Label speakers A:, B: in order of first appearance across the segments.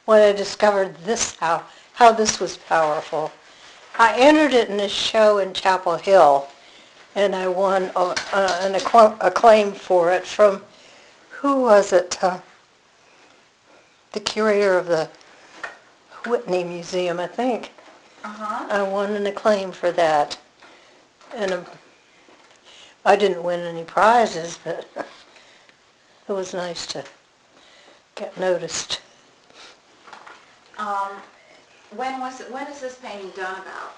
A: when I discovered this, how this was powerful. I entered it in a show in Chapel Hill, and I won an acclaim for it from, who was it? The curator of the Whitney Museum, I think.
B: Uh-huh.
A: I won an acclaim for that. And I didn't win any prizes, but it was nice to get noticed.
B: When is this painting done about?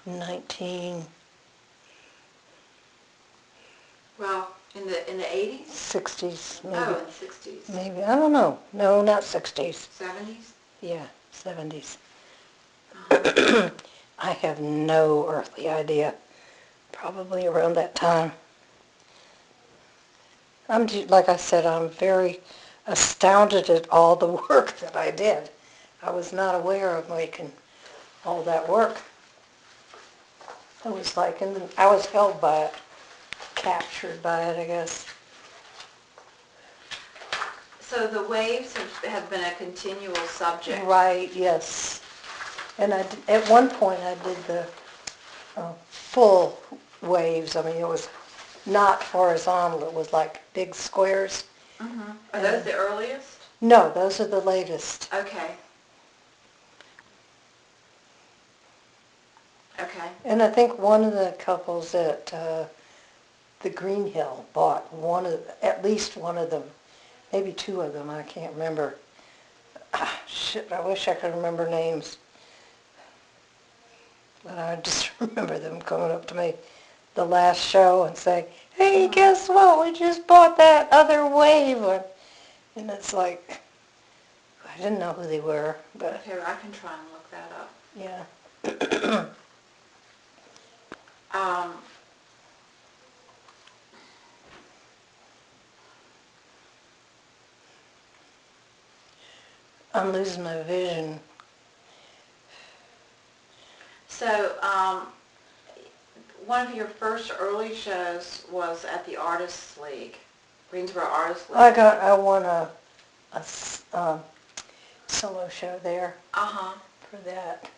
A: 1960s,
B: Well, in the 80s?
A: maybe.
B: Oh, in the 60s.
A: Maybe, I don't know. No, not 60s.
B: 70s?
A: Yeah, 70s.
B: Uh-huh.
A: I have no earthly idea. Probably around that time. Like I said, I'm very astounded at all the work that I did. I was not aware of making all that work. I was I was held by it, captured by it, I guess.
B: So the waves have been a continual subject.
A: Right, yes. And at one point I did the full waves. I mean, it was not horizontal. It was like big squares.
B: Mm-hmm. Are those the earliest?
A: No, those are the latest.
B: Okay. Okay.
A: And I think one of the couples at the Green Hill bought at least one of them, maybe two of them, I can't remember. Shit, I wish I could remember names. But I just remember them coming up to me the last show and saying, hey, guess what? We just bought that other wave. And it's like, I didn't know who they were, but
B: Okay, I can try and look that up.
A: yeah. I'm losing my vision.
B: So, one of your first early shows was at the Artists League, Greensboro Artists League.
A: I won a solo show there
B: Uh-huh.
A: for that.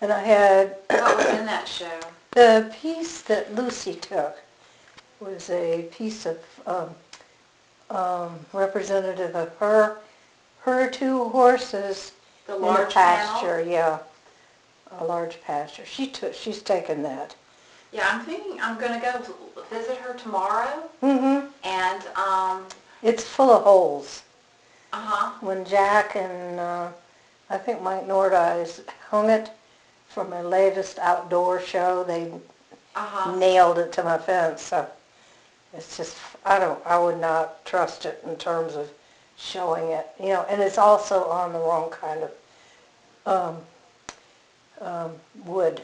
A: And I had...
B: What was in that show?
A: The piece that Lucy took was a piece of representative of her two horses
B: The
A: in
B: large
A: a pasture.
B: panel?
A: Yeah, a large pasture. She's taken that.
B: Yeah, I'm thinking I'm going to go visit her tomorrow.
A: Mm-hmm.
B: And,
A: It's full of holes.
B: uh-huh.
A: When Jack and I think Mike Nordice hung it for my latest outdoor show, they nailed it to my fence. So it's just, I would not trust it in terms of showing it, and it's also on the wrong kind of wood.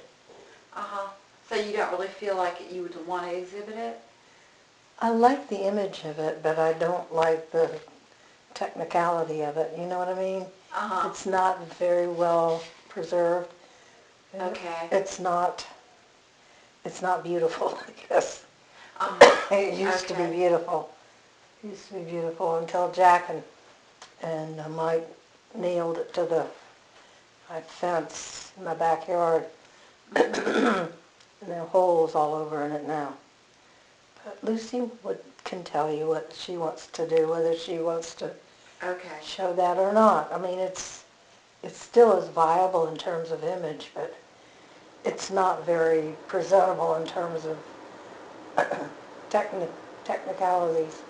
B: Uh-huh. So you don't really feel like you would want to exhibit it?
A: I like the image of it, but I don't like the technicality of it, you know what I mean?
B: Uh-huh.
A: It's not very well preserved.
B: Okay.
A: It's not beautiful, I guess. It used to be beautiful. It used to be beautiful until Jack and Mike nailed it to my fence in my backyard. And there are holes all over in it now. But Lucy can tell you what she wants to do, whether she wants to show that or not. I mean, it's still as viable in terms of image, but it's not very presentable in terms of technicalities.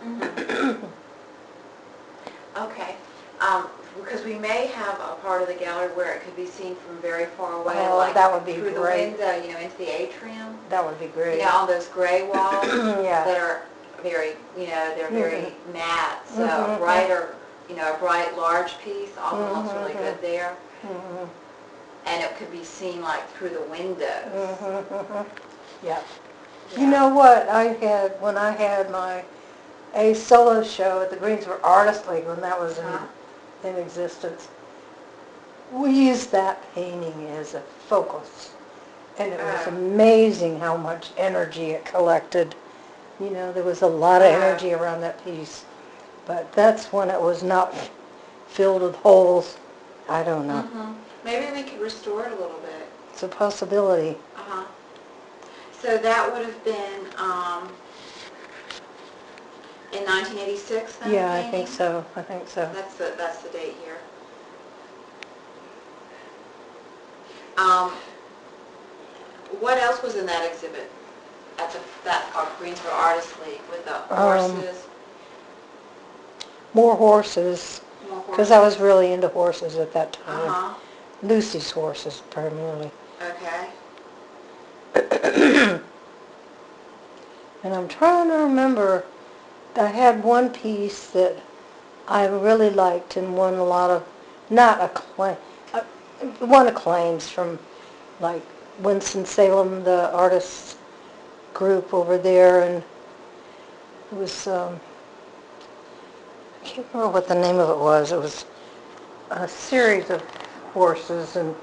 B: Mm-hmm. Okay. Because we may have a part of the gallery where it could be seen from very far away, like
A: that would be
B: through
A: great.
B: the window, into the atrium.
A: That would be great.
B: On those gray walls
A: Yeah.
B: that are very, they're very matte. So
A: Mm-hmm.
B: a bright, large piece also looks really good there.
A: Mm-hmm.
B: And it could be seen like through the windows.
A: Mm-hmm. Yeah. You know what when I had a solo show at the Greensboro Artists League when that was in existence, we used that painting as a focus. And it was amazing how much energy it collected. There was a lot of energy around that piece. But that's when it was not filled with holes. I don't know.
B: Maybe we could restore it a little bit.
A: It's a possibility.
B: So that would have been in 1986 then?
A: Yeah, I
B: painting?
A: think so. I think so.
B: That's the date here. What else was in that exhibit at that Greensboro Artists League with the horses?
A: More horses, because I was really into horses at that time. Lucy's horses primarily.
B: Okay.
A: And I'm trying to remember, I had one piece that I really liked and won a lot of, not acclaim, won acclaims from like Winston-Salem, the artists group over there, and it was, I can't remember what the name of it was. It was a series of horses, and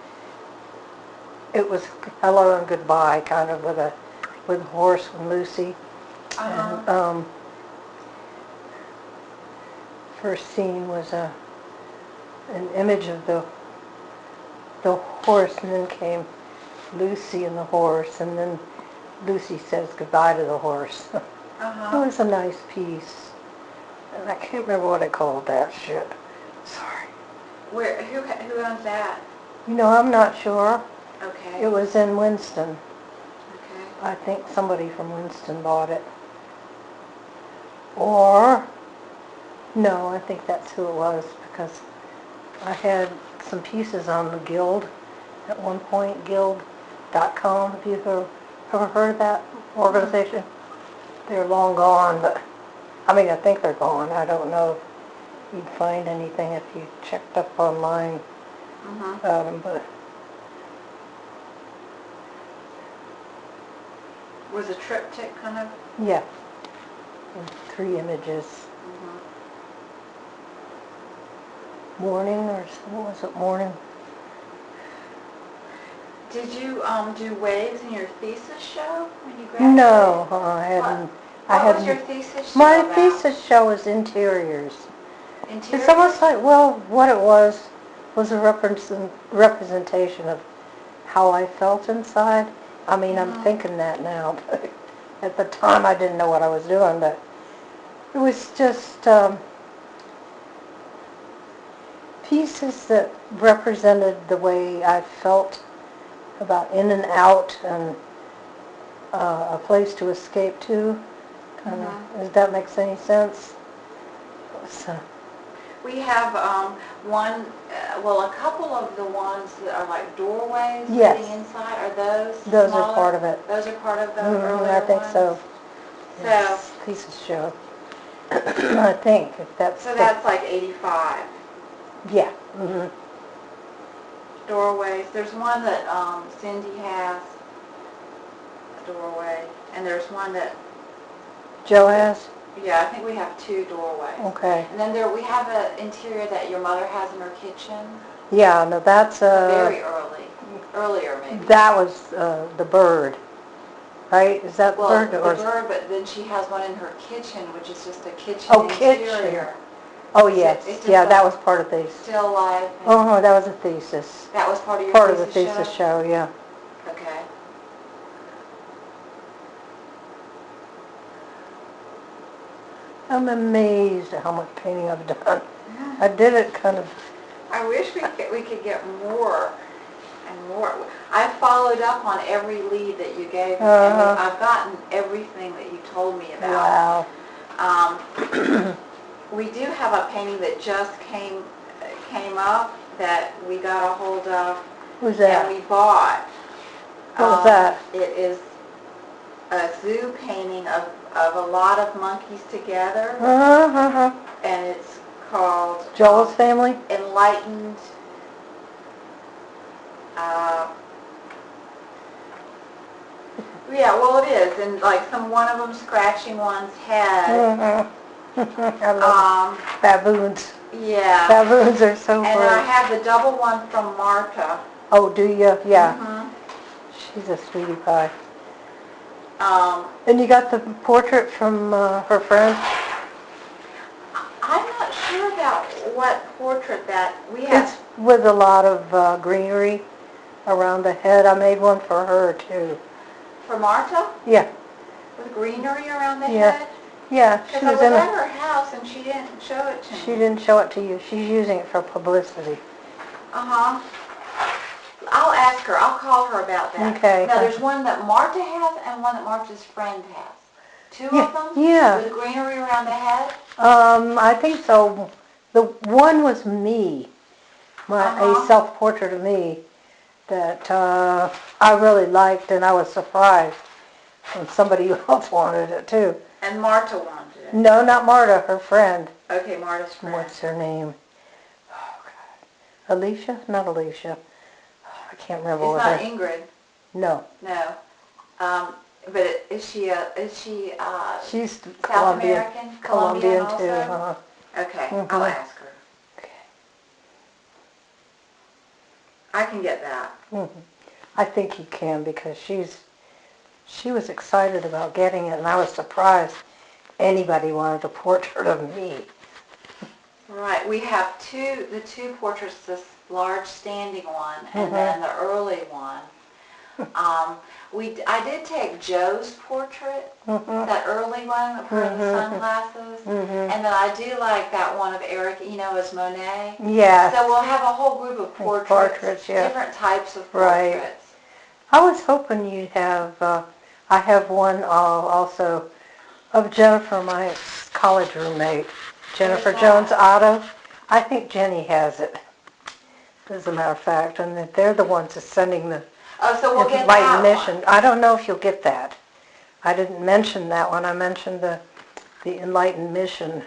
A: it was hello and goodbye, kind of with a horse and Lucy. And first scene was an image of the horse, and then came Lucy and the horse, and then Lucy says goodbye to the horse. It was a nice piece, and I can't remember what I called that shit. Sorry.
B: Who owns that?
A: You know, I'm not sure.
B: Okay.
A: It was in Winston.
B: Okay.
A: I think somebody from Winston bought it. Or, no, I think that's who it was, because I had some pieces on the Guild at one point, guild.com. Have you ever heard of that organization? They're long gone, but, I mean, I think they're gone. I don't know if you'd find anything if you checked up online about them, but...
B: Was a triptych kind of?
A: Yeah. And 3 images. Morning, or what was it, morning?
B: Did you do waves in your thesis show when you graduated?
A: No, I hadn't.
B: What was your thesis show
A: My
B: about?
A: thesis show was interiors.
B: Interiors?
A: It's almost like, well, what it was a representation of how I felt inside. I mean, I'm thinking that now, but at the time I didn't know what I was doing, but it was just pieces that represented the way I felt about in and out, and a place to escape to, kind of. Does that make any sense? So.
B: We have one, a couple of the ones that are like doorways
A: Yes.
B: leading inside. Are those
A: Those
B: smaller?
A: are part of it.
B: Those are part of the earlier ones?
A: I think so.
B: So,
A: Yes, thesis show. I think, if that's...
B: So that's like 85.
A: Yeah.
B: Doorways. There's one that Cindy has, a doorway, and there's one that...
A: Joe has?
B: Yeah, I think we have 2 doorways.
A: Okay.
B: And then we have an interior that your mother has in her kitchen.
A: Yeah, no, that's...
B: Very earlier maybe.
A: That was the bird, right? Is that the bird?
B: The bird, but then she has one in her kitchen, which is just a kitchen
A: Kitchen.
B: interior.
A: Oh, yes. Yeah, that was part of the...
B: Still life.
A: Oh, that was a thesis.
B: That was part of your
A: part of the thesis show, yeah.
B: Okay.
A: I'm amazed at how much painting I've done. I did it kind of...
B: I wish we could get more and more. I followed up on every lead that you gave me, and I've gotten everything that you told me about.
A: Wow.
B: We do have a painting that just came up that we got a hold of.
A: Who's that?
B: And we bought.
A: What was that?
B: It is a zoo painting of a lot of monkeys together, and it's called
A: Joel's Family?
B: Enlightened. Yeah, well it is, and like one of them scratching one's head.
A: I love baboons.
B: Yeah.
A: Baboons are so
B: And
A: great.
B: I have the double one from Marta.
A: Oh, do you? Yeah. She's a sweetie pie. And you got the portrait from her friend?
B: I'm not sure about what portrait that we have.
A: It's with a lot of greenery around the head. I made one for her, too.
B: For Marta?
A: Yeah.
B: With greenery around the
A: Yeah.
B: head?
A: Yeah,
B: Because
A: she
B: I
A: was
B: was
A: in
B: at
A: a...
B: her house and she didn't show it to me.
A: She didn't show it to you. She's using it for publicity.
B: Uh-huh. I'll ask her. I'll call her about that.
A: Okay.
B: Now, there's one that Marta has and one that Marta's friend has. Two
A: Yeah,
B: of them?
A: yeah.
B: With greenery around the head?
A: I think so. The one was me, a self-portrait of me that I really liked, and I was surprised when somebody else wanted it too.
B: And Marta wanted it?
A: No, not Marta, her friend.
B: Okay, Marta's friend.
A: What's her name? Oh, God. Alicia? Not Alicia. I can't remember
B: It's
A: what
B: not
A: her...
B: Ingrid.
A: No.
B: No. But is she
A: She's
B: South
A: Colombian.
B: American?
A: Colombian
B: also?
A: too.
B: Okay,
A: Mhm.
B: I'll ask her.
A: Okay.
B: I can get that.
A: I think you can because she was excited about getting it, and I was surprised anybody wanted a portrait of me.
B: Right. We have the two portraits, this large standing one and then the early one. I did take Joe's portrait, that early one of her in the sunglasses, and then I do like that one of Eric Eno as Monet.
A: Yeah.
B: So we'll have a whole group of portraits,
A: yeah.
B: different types of
A: Right.
B: portraits.
A: I was hoping you'd have, I have one also of Jennifer, my college roommate, Jennifer Jones Otto. I think Jenny has it, as a matter of fact, and that they're the ones that's sending the
B: Oh, so we'll get
A: Enlightened
B: that
A: Mission.
B: one.
A: I don't know if you'll get that. I didn't mention that one. I mentioned the Enlightened Mission,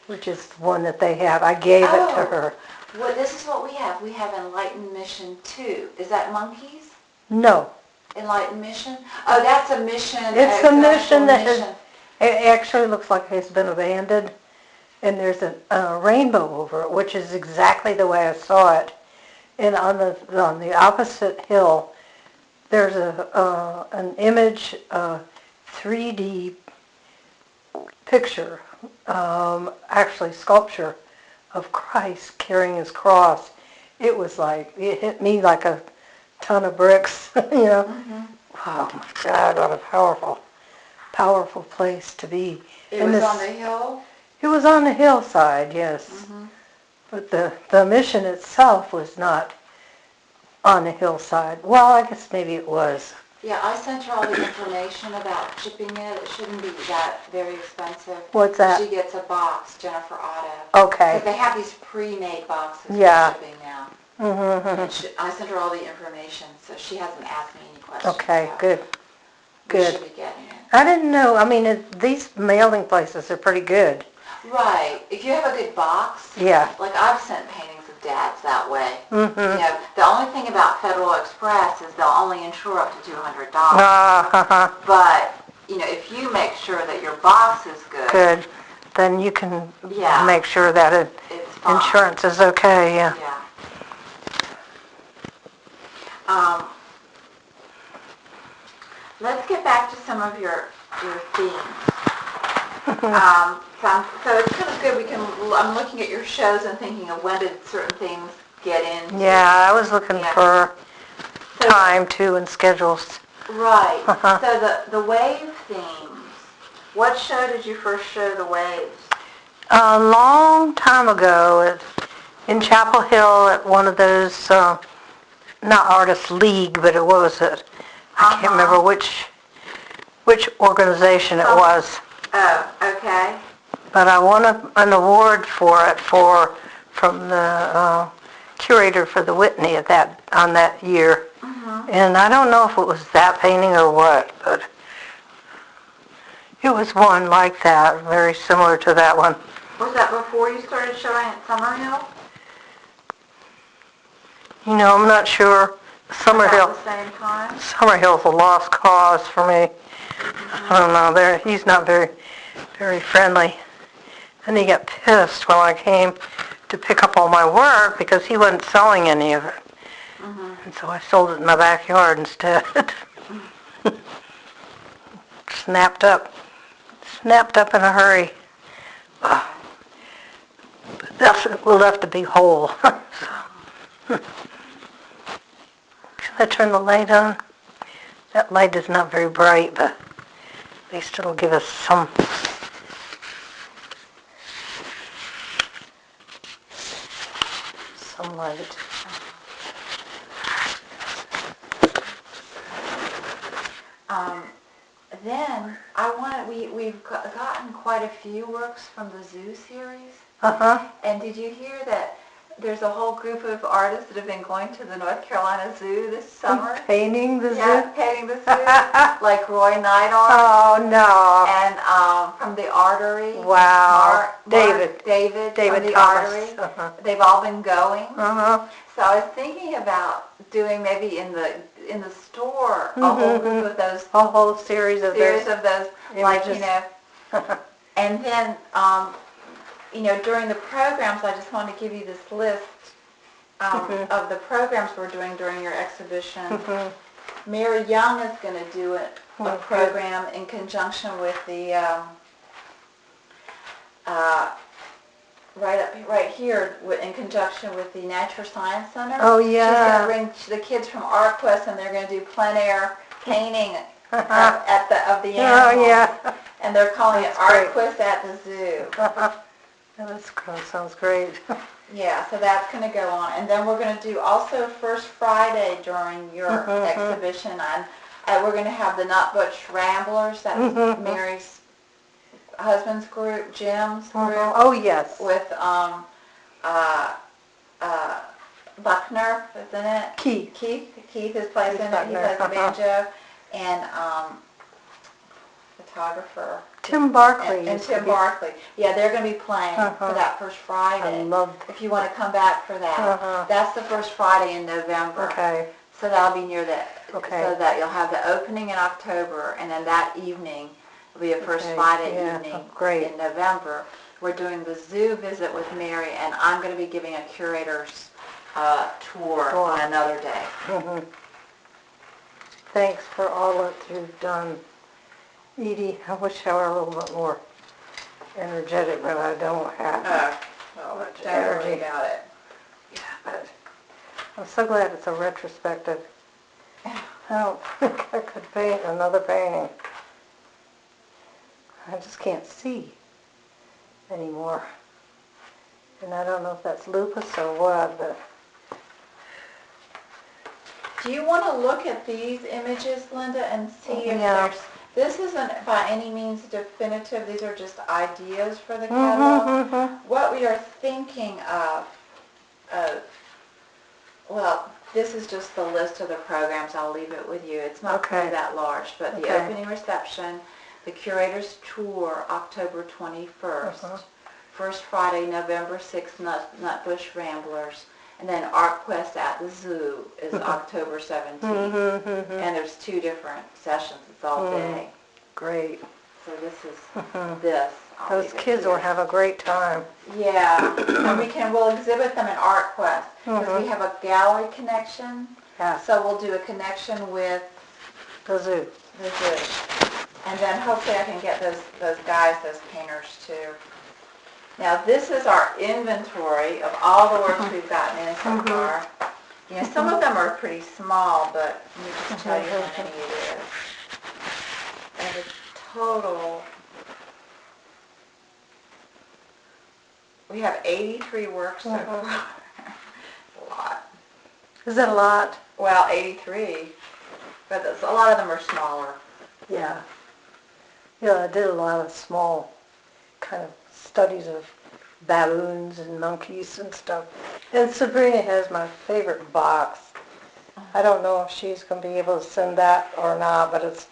A: which is the one that they have. I gave it to her.
B: Well, this is what we have. We have Enlightened Mission 2. Is that monkeys?
A: No.
B: Enlightened Mission? Oh, that's a mission.
A: It's a mission that
B: mission.
A: it actually looks like it's been abandoned, and there's a rainbow over it, which is exactly the way I saw it. And on the opposite hill, there's an image, 3D picture, actually sculpture of Christ carrying his cross. It was like, it hit me like a ton of bricks, you know. Oh my God, what a powerful place to be.
B: It was on the hill?
A: It was on the hillside, yes. But the mission itself was not on the hillside. Well, I guess maybe it was.
B: Yeah, I sent her all the information about shipping it. It shouldn't be that very expensive.
A: What's that?
B: She gets a box, Jennifer Otto.
A: Okay.
B: Because they have these pre-made boxes
A: Yeah.
B: for shipping now. I sent her all the information, so she hasn't asked me any questions.
A: Okay,
B: about
A: good.
B: it.
A: Good.
B: We should be getting it.
A: I didn't know. I mean, these mailing places are pretty good.
B: Right. If you have a good box,
A: Yeah.
B: like I've sent paintings of Dad's that way. You know, the only thing about Federal Express is they'll only insure up to $200. But, you know, if you make sure that your box is good,
A: Good. Then you can
B: Yeah.
A: make sure that
B: it's fine.
A: insurance is okay, yeah.
B: Yeah. Let's get back to some of your themes. So it's kind of good. I'm looking at your shows and thinking of when did certain things get in.
A: Yeah, I was looking for time too and schedules.
B: Right. So the wave themes. What show did you first show the waves?
A: A long time ago in Chapel Hill at one of those, not Artist League, but it was I can't remember which organization it was.
B: Oh, okay.
A: But I won an award for it from the curator for the Whitney on that year. And I don't know if it was that painting or what, but it was one like that, very similar to that one.
B: Was that before you started showing at Summerhill?
A: You know, I'm not sure.
B: About the same time?
A: Summerhill's a lost cause for me. I don't know. He's not very, very friendly. And he got pissed when I came to pick up all my work because he wasn't selling any of it. And so I sold it in my backyard instead. Snapped up in a hurry. left to be whole. Should I turn the light on? That light is not very bright, but at least it'll give us some light.
B: Then we've gotten quite a few works from the zoo series. And did you hear that there's a whole group of artists that have been going to the North Carolina Zoo this summer?
A: Painting the zoo?
B: Yeah, painting the zoo. Like Roy Neidhart.
A: Oh, no.
B: And from the Artery.
A: Wow. David
B: from the
A: Thomas.
B: Artery. They've all been going. So I was thinking about doing maybe in the store a whole group of those.
A: A whole series of those
B: images. Like, you know. And then, you know, during the programs, I just want to give you this list of the programs we're doing during your exhibition. Mary Young is going to do a program in conjunction with the, right here, in conjunction with the Natural Science Center.
A: Oh, yeah.
B: She's going to bring the kids from ArtQuest, and they're going to do plein air painting of the animals.
A: Oh, yeah.
B: And they're calling it
A: That's
B: ArtQuest at the Zoo.
A: That sounds great.
B: Yeah, so that's going to go on. And then we're going to do also First Friday during your exhibition. And we're going to have the Nutbush Ramblers, that's Mary's husband's group, Jim's group.
A: Oh, yes.
B: With Buckner, isn't it? Keith is plays in it. He plays the banjo. And photographer.
A: Tim Barkley.
B: And Tim Barkley. Yeah, they're going to be playing for that First Friday.
A: I love that.
B: If you want to come back for that. That's the First Friday in November.
A: Okay.
B: So that'll be near that.
A: Okay.
B: So that you'll have the opening in October, and then that evening will be a First Friday evening in November. We're doing the zoo visit with Mary, and I'm going to be giving a curator's tour on another day.
A: Thanks for all that you've done. Edie, I wish I were a little bit more energetic, but I don't have much energy.
B: Worry about it.
A: Yeah, but I'm so glad it's a retrospective. I don't think I could paint another painting. I just can't see anymore. And I don't know if that's lupus or what, but...
B: Do you want to look at these images, Linda, and see if there's... This isn't by any means definitive. These are just ideas for the catalog. What we are thinking of, well, this is just the list of the programs. I'll leave it with you. It's not really that large, but the opening reception, the curator's tour, October 21st, First Friday, November 6th, Nutbush Ramblers, and then ArtQuest at the Zoo is October 17th. And there's 2 different sessions. It's all day.
A: Great.
B: So this is this.
A: Those kids will have a great time.
B: Yeah. And we'll exhibit them in ArtQuest. Because we have a gallery connection.
A: Yeah.
B: So we'll do a connection with
A: the zoo.
B: And then hopefully I can get those guys, those painters too. Now this is our inventory of all the works we've gotten in so far. You know, some of them are pretty small, but let me just tell you how many it is. And the total, we have 83 works so far. A lot.
A: Is that a lot?
B: Well, 83, but a lot of them are smaller.
A: Yeah. Yeah, I did a lot of small kind of studies of baboons and monkeys and stuff. And Sabrina has my favorite box. I don't know if she's going to be able to send that or not, but it's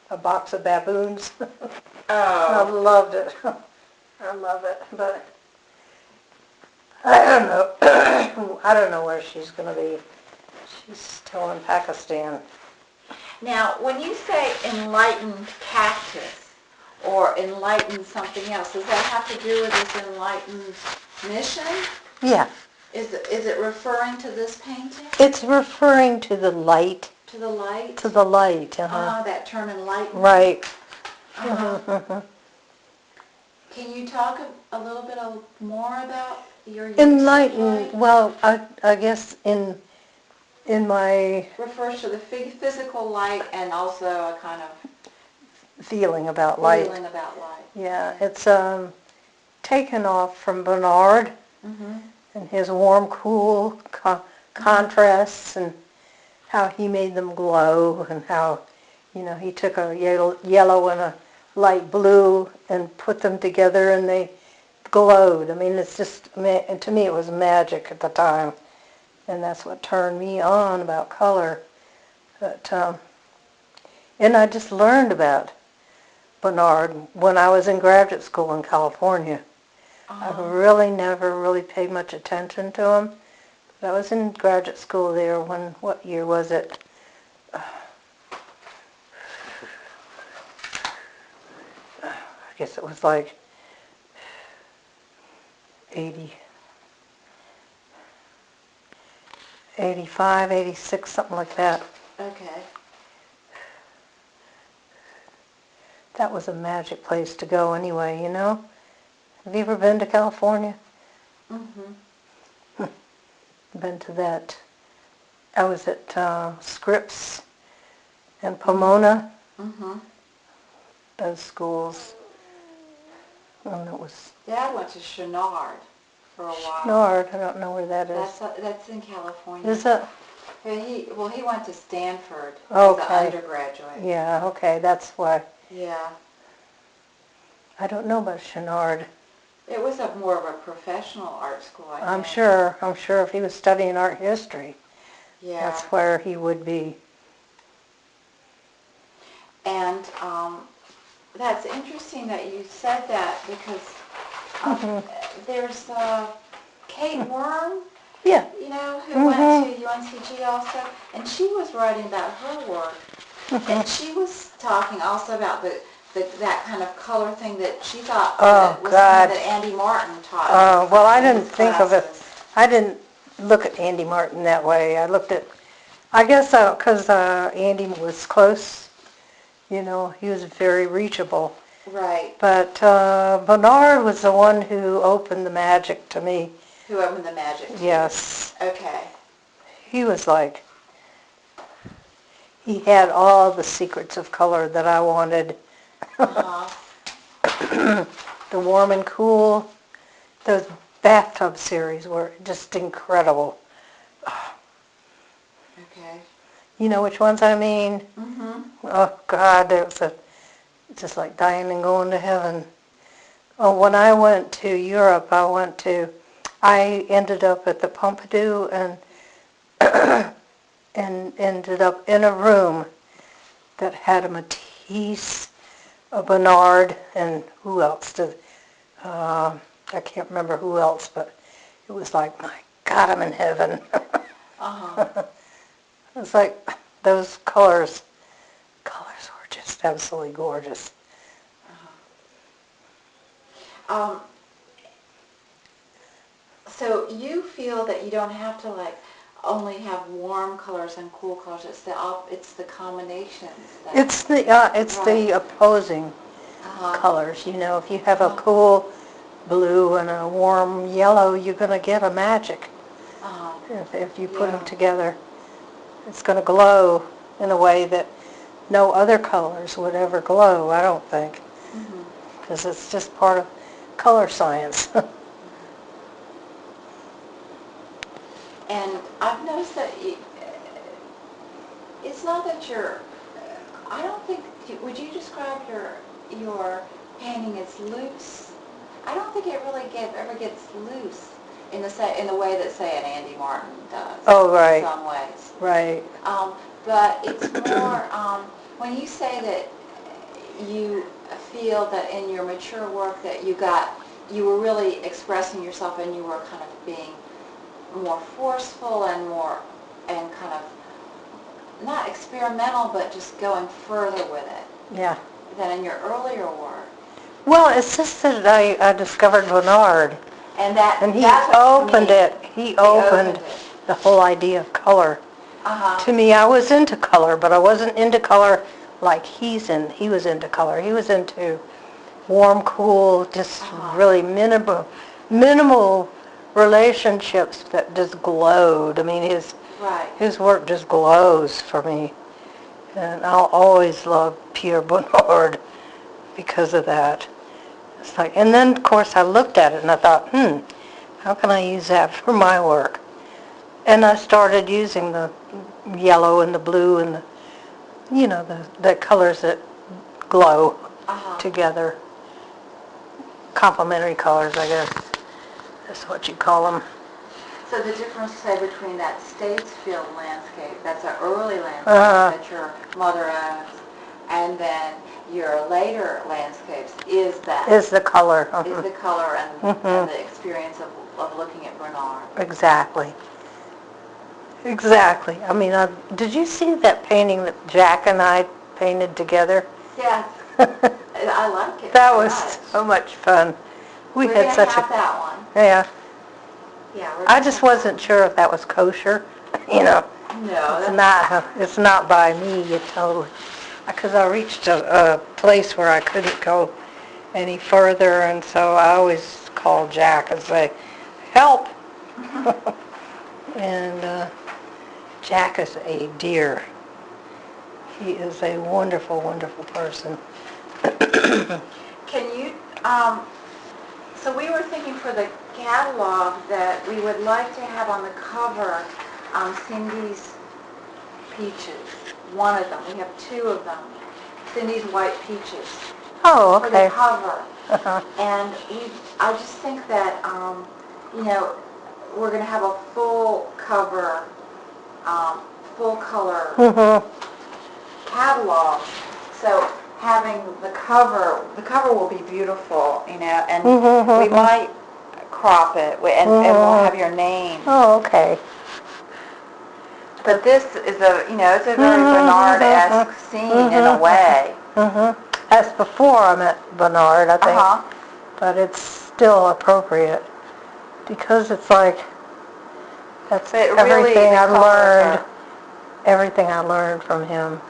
A: a box of baboons. I loved it. I love it, but I don't know. I don't know where she's going to be. She's still in Pakistan.
B: Now, when you say enlightened cactus, or enlighten something else, does that have to do with this enlightened mission?
A: Yeah.
B: Is it referring to this painting?
A: It's referring to the light.
B: To the light?
A: To the light,
B: that term enlightened.
A: Right.
B: Can you talk a little bit more about your use
A: Enlighten,
B: of light?
A: well, I guess in my
B: Refers to the physical light and also a kind of
A: feeling about light.
B: feeling about light.
A: Yeah, it's taken off from Bernard
B: Mm-hmm.
A: and his warm, cool contrasts and how he made them glow and how, he took a yellow and a light blue and put them together and they glowed. I mean, it's just, and to me it was magic at the time. And that's what turned me on about color. But, and I just learned about Bernard when I was in graduate school in California. I really never really paid much attention to him. But I was in graduate school there what year was it? I guess it was like 85, 86, something like that.
B: Okay.
A: That was a magic place to go anyway, Have you ever been to California?
B: Mm-hmm.
A: Been to that. I was at Scripps and Pomona.
B: Mm-hmm.
A: Those schools. And it was
B: Dad went to Chenard for a while.
A: Nard. I don't know where that is.
B: That's in California.
A: Is it?
B: He went to Stanford
A: Okay.
B: as an undergraduate.
A: Yeah, okay, that's why.
B: Yeah.
A: I don't know about Chenard.
B: It was more of a professional art school, I think.
A: I'm sure if he was studying art history,
B: Yeah.
A: that's where he would be.
B: And that's interesting that you said that because there's Kate Worm,
A: Yeah.
B: who went to UNCG also, and she was writing about her work, and she was talking also about that kind of color thing that she thought that was something that Andy Martin taught.
A: Well, I
B: in
A: didn't
B: his
A: think of it.
B: classes.
A: I didn't look at Andy Martin that way. I looked at, I guess because Andy was close, he was very reachable.
B: Right.
A: But Bernard was the one who opened the magic to me.
B: Who opened the magic?
A: Yes.
B: Okay.
A: He was like, he had all the secrets of color that I wanted.
B: Uh-huh.
A: The warm and cool. Those bathtub series were just incredible.
B: Okay.
A: You know which ones I mean?
B: Mm-hmm.
A: Oh, God, it was just like dying and going to heaven. Oh, when I went to Europe, I ended up at the Pompidou and ended up in a room that had a Matisse, a Bernard, and who else? I can't remember who else, but it was like, my God, I'm in heaven.
B: Uh-huh.
A: It was like those colors were just absolutely gorgeous.
B: Uh-huh. So you feel that you don't have to only have warm colors and cool colors. It's the combinations.
A: It's the opposing colors. If you have a cool blue and a warm yellow, you're going to get a magic. If you put them together, it's going to glow in a way that no other colors would ever glow, I don't think, because it's just part of color science.
B: And I've noticed that it's not that I don't think, would you describe your painting as loose? I don't think it really ever gets loose in the way that, say, an Andy Martin does.
A: Oh, right.
B: In some ways.
A: Right.
B: But it's more, when you say that you feel that in your mature work that you were really expressing yourself and you were kind of being more forceful and kind of not experimental, but just going further with it.
A: Yeah.
B: Than in your earlier work.
A: Well, it's just that I discovered Bernard.
B: And
A: he opened it. He opened the whole idea of color. To me, I was into color, but I wasn't into color like he was into color. He was into warm, cool, just really minimal relationships that just glowed. I mean, his work just glows for me. And I'll always love Pierre Bonnard because of that. It's like, and then, of course, I looked at it and I thought, how can I use that for my work? And I started using the yellow and the blue and the colors that glow together. Complementary colors, I guess. That's what you call them.
B: So the difference, say, between that Statesfield landscape, that's an early landscape that your mother owns, and then your later landscapes, is
A: the color.
B: Is the color and the experience of looking at Bernard.
A: Exactly. I mean, did you see that painting that Jack and I painted together?
B: Yes. I like it.
A: That was so much fun.
B: We're had such have that one.
A: Yeah.
B: Yeah.
A: I just wasn't sure if that was kosher.
B: No.
A: It's not by me. Totally. Because I reached a place where I couldn't go any further, and so I always call Jack and say, "Help!" And Jack is a dear. He is a wonderful, wonderful person.
B: Can you? So we were thinking for the catalog that we would like to have on the cover Cindy's peaches. One of them. We have two of them. Cindy's white peaches.
A: Oh, okay.
B: For the cover. And I just think that we're going to have a full cover, full color catalog. So having the cover will be beautiful, and we might crop it, and we'll have your name.
A: Oh, okay.
B: But this is it's a very Bernard-esque scene in a way.
A: That's before I met Bernard, I think. But it's still appropriate because it's like that's everything I learned. Everything I learned from him,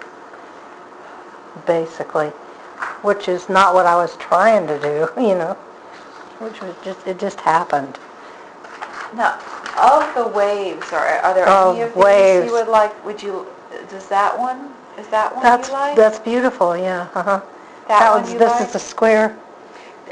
A: basically, which is not what I was trying to do, which was it just happened.
B: Now, of the waves, are there any of these you would like? Is that one you like?
A: That's beautiful, yeah. This is a square.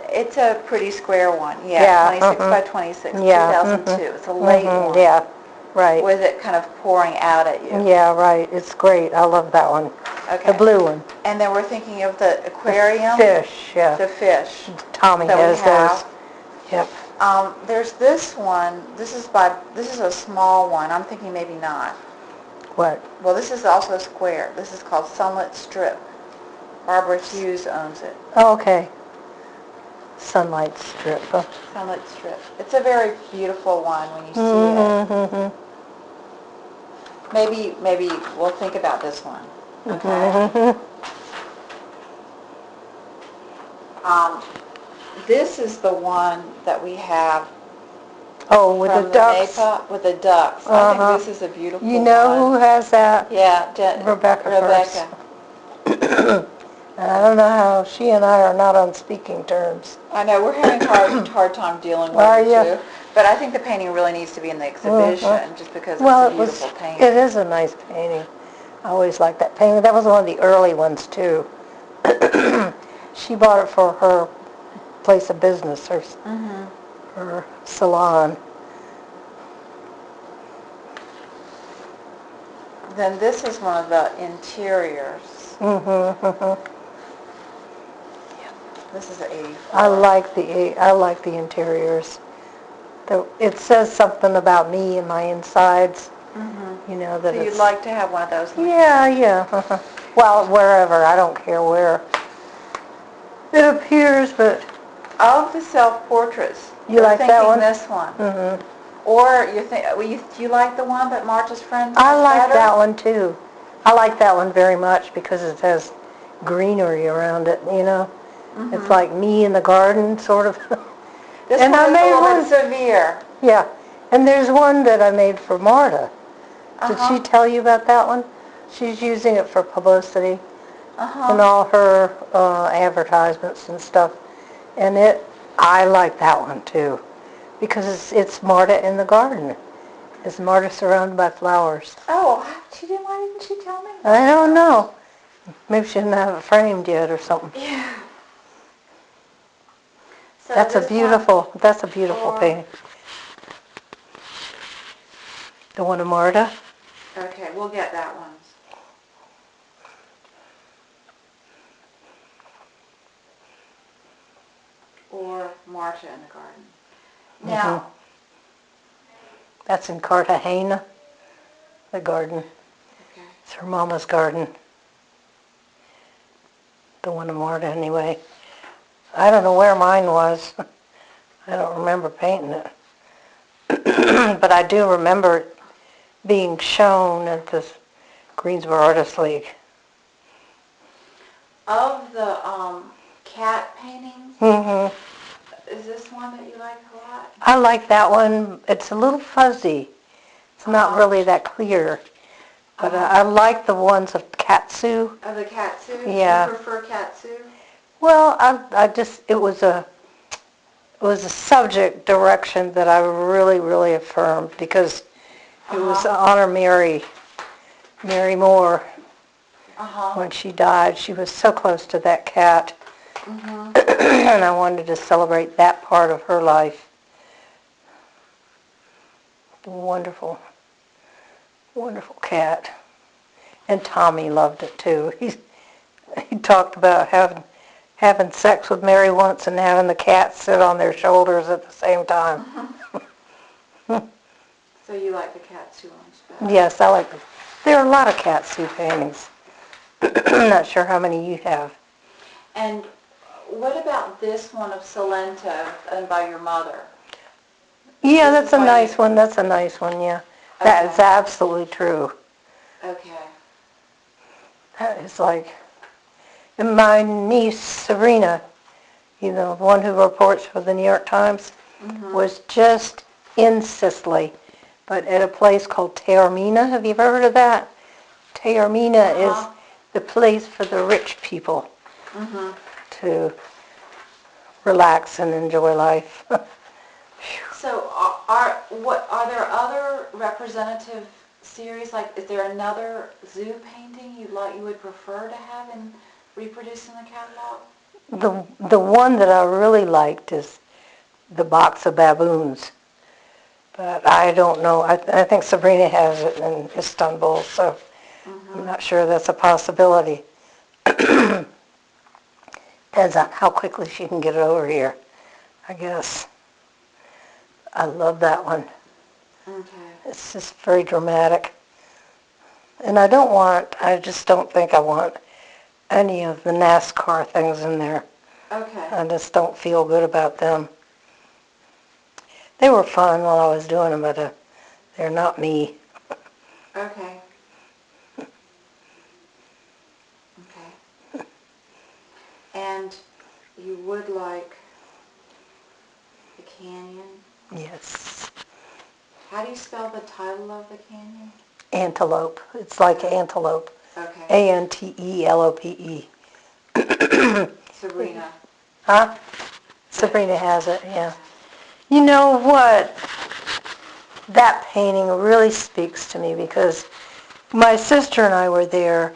B: It's a pretty square one, 26 by 26, 2002. It's a late one.
A: Yeah, right.
B: With it kind of pouring out at you.
A: Yeah, right. It's great. I love that one.
B: Okay.
A: The blue one.
B: And then we're thinking of the aquarium.
A: The fish, yeah.
B: The fish.
A: Tommy has those. Yep.
B: There's this one. This is a small one. I'm thinking maybe not.
A: What?
B: Well, this is also square. This is called Sunlit Strip. Barbara Hughes owns it.
A: Oh, okay. Sunlight Strip.
B: Sunlit Strip. It's a very beautiful one when you see it. Maybe we'll think about this one. Okay. This is the one that we have.
A: Oh, with the ducks.
B: With the ducks. I think this is a beautiful one.
A: You know who has that?
B: Yeah,
A: Rebecca. I don't know how she and I are not on speaking terms.
B: I know, we're having a hard time dealing with it, too. But I think the painting really needs to be in the exhibition, just because it's a beautiful painting.
A: It is a nice painting. I always liked that painting. That was one of the early ones, too. She bought it for her place of business, her salon.
B: Then this is one of the interiors. This is 84.
A: I like the interiors. It says something about me and my insides. That
B: so you'd like to have one of those?
A: Yeah. Well, wherever. I don't care where it appears, but
B: of the self-portraits,
A: you like that one?
B: This one. Or do you like the one that Martha's friend?
A: I like that one too. I like that one very much because it has greenery around it. It's like me in the garden, sort of.
B: This one is a little bit severe.
A: Yeah, and there's one that I made for Marta. Did she tell you about that one? She's using it for publicity and all her advertisements and stuff. And I like that one too, because it's Marta in the garden. It's Marta surrounded by flowers.
B: Oh, why didn't she tell me?
A: I don't know. Maybe she didn't have it framed yet or something.
B: Yeah. So
A: That's a beautiful painting. The one of Marta?
B: Okay, we'll get that one. Or Marta in the garden. Now,
A: that's in Cartagena, the garden.
B: okay.
A: It's her mama's garden. The one of Marta, anyway. I don't know where mine was. I don't remember painting it. But I do remember it being shown at the Greensboro Artist League.
B: Of the cat paintings,
A: Mm-hmm.
B: is this one that you like a lot?
A: I like that one. It's a little fuzzy. It's not really that clear. But I like the ones of Katsu.
B: Of the Katsu?
A: Yeah.
B: You prefer Katsu?
A: Well, it was a subject direction that I really, really affirmed because it was honor Mary Moore. When she died. She was so close to that cat. And I wanted to celebrate that part of her life. Wonderful, wonderful cat. And Tommy loved it too. He talked about having sex with Mary once and having the cat sit on their shoulders at the same time.
B: So you like the Katsu ones better?
A: Yes, I like them. There are a lot of Katsu paintings. I'm not sure how many you have.
B: And what about this one of Salento and by your mother?
A: Yeah, that's a nice one. That's a nice one, yeah. That is absolutely true.
B: Okay.
A: That is like, and my niece, Sabrina, the one who reports for the New York Times, was just in Sicily, but at a place called Taormina. Have you ever heard of that? Taormina is the place for the rich people to relax and enjoy life.
B: So are there other representative series? Like, is there another zoo painting you would prefer to have and reproduce in the catalog?
A: The one that I really liked is the box of baboons. But I don't know. I think Sabrina has it in Istanbul, so I'm not sure that's a possibility. Depends on how quickly she can get it over here, I guess. I love that one.
B: Okay.
A: It's just very dramatic. And I just don't think I want any of the NASCAR things in there.
B: Okay.
A: I just don't feel good about them. They were fun while I was doing them, but they're not me.
B: Okay. Okay. And you would like the canyon?
A: Yes.
B: How do you spell the title of the canyon?
A: Antelope. It's like antelope.
B: Okay.
A: Antelope.
B: Sabrina.
A: Huh? Sabrina has it, yeah. You know what? That painting really speaks to me because my sister and I were there,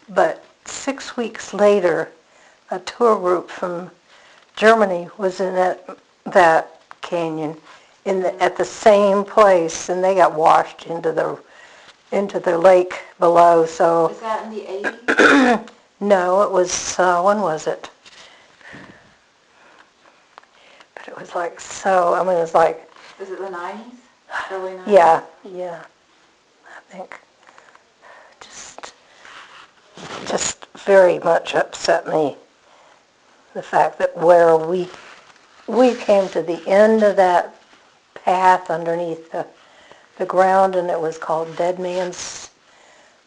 A: but 6 weeks later, a tour group from Germany was in that canyon at the same place, and they got washed into the lake below. So
B: Is that in the 80s?
A: no, it was when was it? But it was like so. I mean, it was like.
B: Is it the 90s? Early 90s?
A: Yeah. I think just very much upset me the fact that where we came to the end of that path underneath the ground, and it was called Dead Man's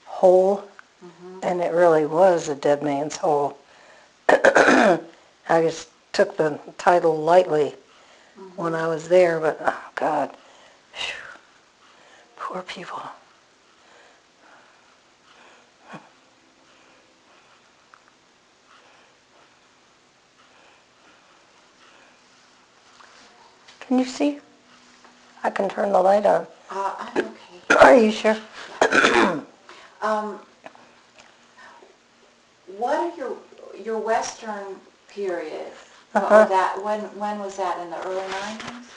A: Hole, and it really was a dead man's hole. I just took the title lightly when I was there, but oh God, whew, poor people. Can you see? I can turn the light on.
B: I'm okay.
A: Are you sure?
B: What are your Western period? What was that? When was that? In the early 90s?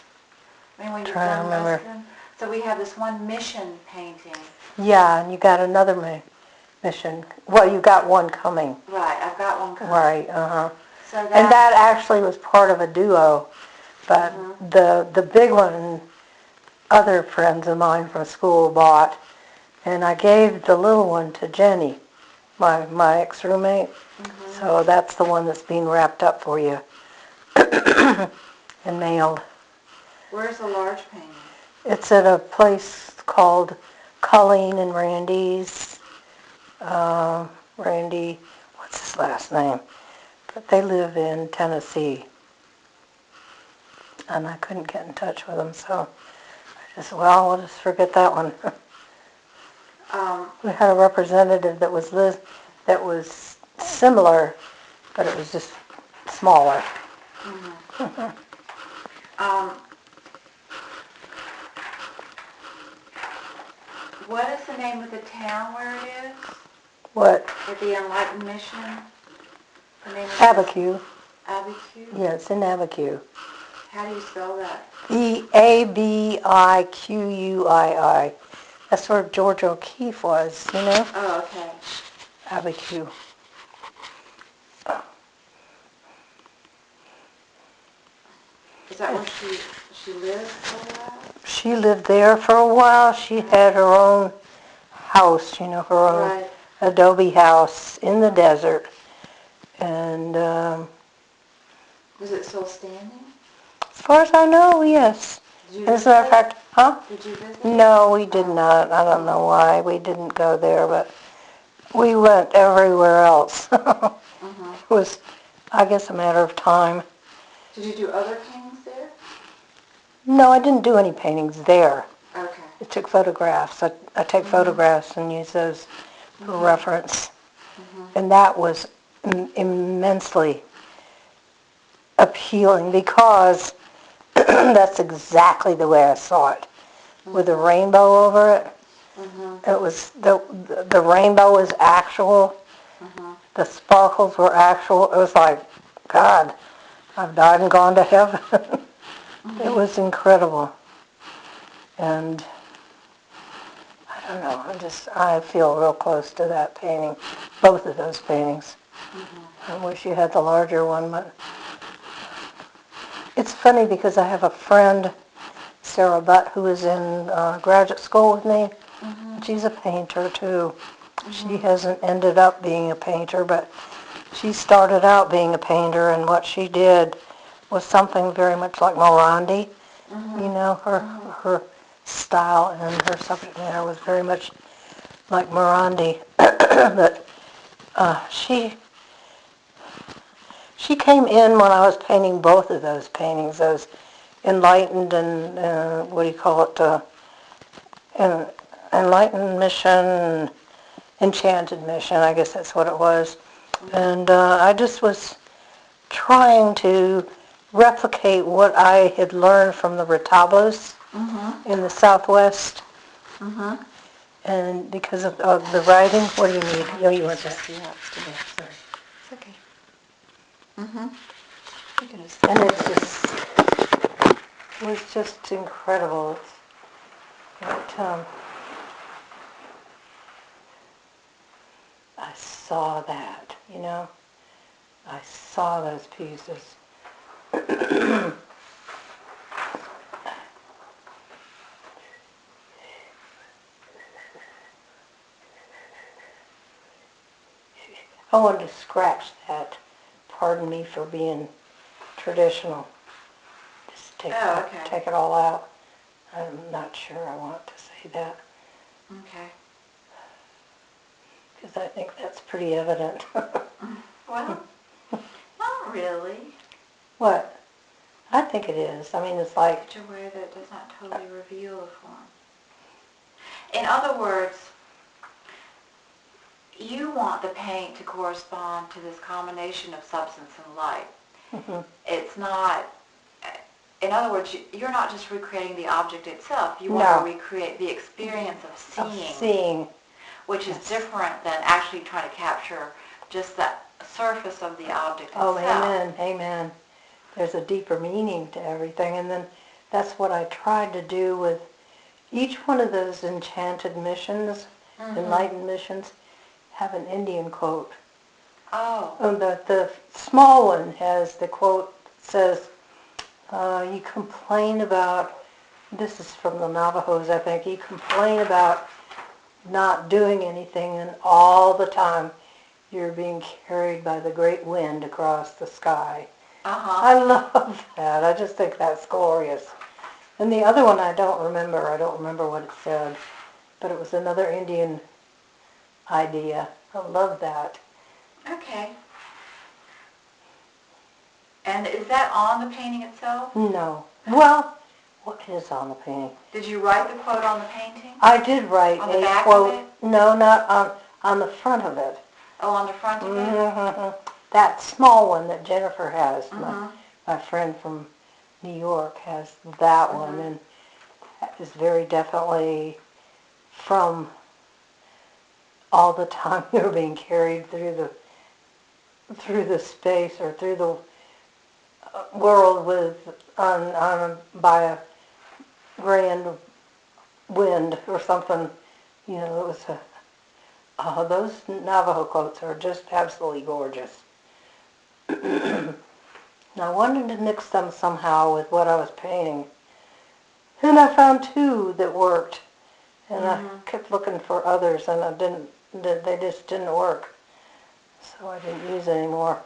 B: I mean, when you've
A: Trying to
B: done
A: remember.
B: Western? So we have this one mission painting.
A: Yeah, and you got another mission. Well, you got one coming.
B: Right, I've got one coming.
A: Right, uh-huh.
B: So
A: And that actually was part of a duo, but the big one, other friends of mine from school bought, and I gave the little one to Jenny, my ex-roommate. So that's the one that's being wrapped up for you and mailed.
B: Where's the large painting?
A: It's at a place called Colleen and Randy's. Randy, what's his last name? But they live in Tennessee. And I couldn't get in touch with them, so I just, well, we'll just forget that one. We had a representative that was similar, but it was just smaller.
B: What is the name of the town where it is?
A: What?
B: At the Enlightened Mission? The name of
A: Abiquiu.
B: Abiquiu?
A: Yeah, it's in Abiquiu.
B: How do you spell that?
A: Abiquiui. That's where George O'Keeffe was, you know?
B: Oh, okay.
A: Abiquiu.
B: Is that where she lived for a while?
A: She lived there for a while. She had her own house, you know, her own adobe house in the desert. And
B: was it still standing?
A: as far as I know, yes. As a matter of fact, huh?
B: Did you visit?
A: No, we did not. I don't know why we didn't go there, but we went everywhere else. It was, I guess, a matter of time.
B: Did you do other paintings there?
A: No, I didn't do any paintings there.
B: Okay.
A: I took photographs. I take photographs and use those for reference. And that was immensely appealing because that's exactly the way I saw it. With a rainbow over it. It was, the rainbow was actual. The sparkles were actual. It was like, God, I've died and gone to heaven. It was incredible. And I don't know, I feel real close to that painting, both of those paintings. I wish you had the larger one, but it's funny because I have a friend, Sarah Butt, who is in graduate school with me. She's a painter too. She hasn't ended up being a painter, but she started out being a painter, and what she did was something very much like Morandi. You know, her style and her subject matter was very much like Morandi. But she came in when I was painting both of those paintings, those enlightened and what do you call it? Enlightened Mission, Enchanted Mission. I guess that's what it was. And I just was trying to replicate what I had learned from the retablos in the Southwest. And because of the writing, what do you need? Oh, you want that?
C: Yeah, it's too bad. Sorry. It's okay.
A: And it was just incredible. But, I saw that, you know. I saw those pieces. I wanted to scratch that. Pardon me for being traditional. Just take it all out. I'm not sure I want to say that.
B: Okay.
A: Because I think that's pretty evident.
B: Well, not really.
A: What? I think it is. I mean, it's like...
B: Such a way that it does not totally reveal the form. In other words, you want the paint to correspond to this combination of substance and light. It's not, in other words, you're not just recreating the object itself. You
A: No.
B: want to recreate the experience of
A: Of
B: seeing,
A: seeing.
B: which is
A: Yes.
B: different than actually trying to capture just the surface of the object
A: Oh,
B: itself.
A: amen, amen. There's a deeper meaning to everything, and then that's what I tried to do with each one of those enchanted missions, enlightened missions, have an Indian quote.
B: Oh.
A: The small one has the quote, says, you complain about, this is from the Navajos, I think, you complain about not doing anything, and all the time you're being carried by the great wind across the sky. I love that. I just think that's glorious. And the other one I don't remember. I don't remember what it said, but it was another Indian idea. I love that.
B: Okay. And is that on the painting itself?
A: No. Well, what is on the painting?
B: Did you write the quote on the painting?
A: I did write
B: On the
A: a
B: back
A: quote.
B: of it?
A: No, not on the front of it.
B: Oh, on the front of it?
A: Mm-hmm. That small one that Jennifer has, my friend from New York has that one, and that is very definitely from all the time you're being carried through the space or through the world by a grand wind or something. You know, it was those Navajo quotes are just absolutely gorgeous. And I wanted to mix them somehow with what I was painting. And I found two that worked. And I kept looking for others, and they just didn't work. So I didn't use it anymore.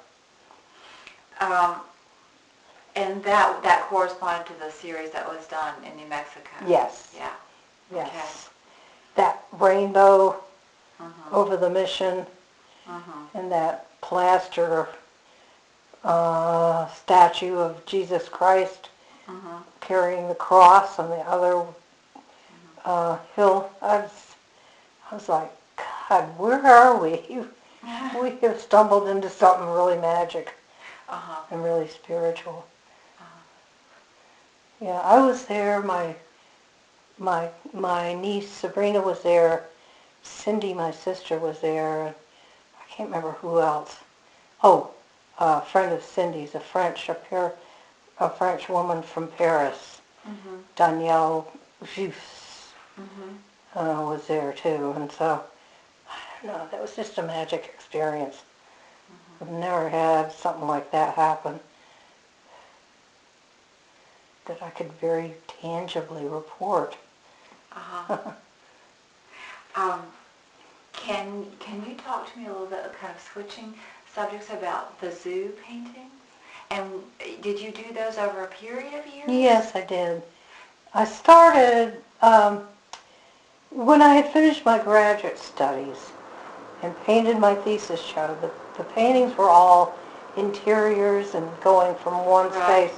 B: And that corresponded to the series that was done in New Mexico?
A: Yes.
B: Yeah.
A: Yes.
B: Okay.
A: That rainbow over the mission, and that plaster statue of Jesus Christ carrying the cross on the other hill. I was like, God, where are we? We have stumbled into something really magic and really spiritual. Yeah, I was there. My niece Sabrina was there. Cindy, my sister, was there. I can't remember who else. Oh, a friend of Cindy's, a French woman from Paris, Danielle Jus, was there too. And so, I don't know, that was just a magic experience. I've never had something like that happen that I could very tangibly report.
B: Can you talk to me a little bit, kind of switching subjects, about the zoo paintings? And did you do those over a period of years?
A: Yes, I did. I started when I had finished my graduate studies and painted my thesis show. The paintings were all interiors and going from one space